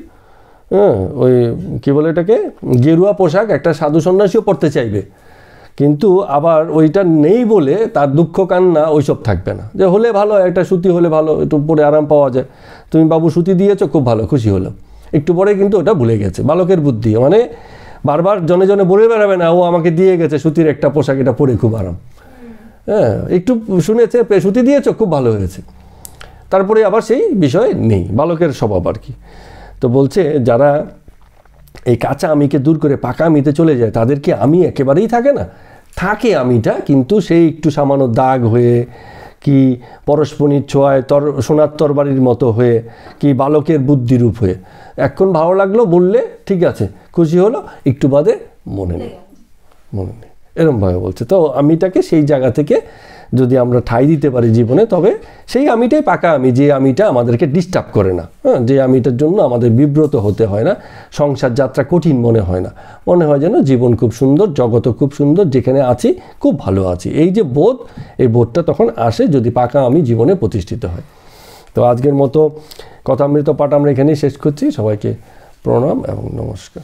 ওই কী বলে এটাকে গেরুয়া পোশাক একটা সাধু সন্ন্যাসীও পরতে চাইবে, কিন্তু আবার ওইটা নেই বলে তার দুঃখ কান্না ওইসব থাকবে না, যে হলে ভালো, একটা সুতি হলে ভালো, একটু পরে আরাম পাওয়া যায়, তুমি বাবু সুতি দিয়েছো, খুব ভালো, খুশি হলো, একটু পরে কিন্তু ওটা ভুলে গেছে। বালকের বুদ্ধি মানে বারবার জনে জনে বলে বেড়াবে না, ও আমাকে দিয়ে গেছে সুতির একটা পোশাক, এটা পরে খুব আরাম, একটু শুনেছে সুতি দিয়েছো, খুব ভালো হয়েছে, তারপরে আবার সেই বিষয় নেই, বালকের স্বভাব আর কি। তো বলছে যারা এই কাঁচা আমিকে দূর করে পাকা আমিতে চলে যায়, তাদের কি আমি একেবারেই থাকে না, থাকে আমিটা, কিন্তু সেই একটু সামান্য দাগ হয়ে, কি পরশমণির ছোঁয়ায় সোনার তরবারির মতো হয়ে, কি বালকের বুদ্ধিরূপ হয়ে, এখন ভালো লাগলো বললে ঠিক আছে, খুশি হলো, একটু বাদে মনে নেই, এরমভাবে বলছে। তো আমিটাকে সেই জায়গা থেকে যদি আমরা ঠাঁই দিতে পারি জীবনে, তবে সেই আমিটাই পাকা আমি, যে আমিটা আমাদেরকে ডিস্টার্ব করে না, যে আমিটার জন্য আমাদের বিব্রত হতে হয় না, সংসার যাত্রা কঠিন মনে হয় না, মনে হয় যেন জীবন খুব সুন্দর, জগৎও খুব সুন্দর, যেখানে আছি খুব ভালো আছি, এই যে বোধ, এই বোধটা তখন আসে যদি পাকা আমি জীবনে প্রতিষ্ঠিত হয়। তো আজকের মতো কথামৃত পাঠ আমরা এখানেই শেষ করছি। সবাইকে প্রণাম এবং নমস্কার।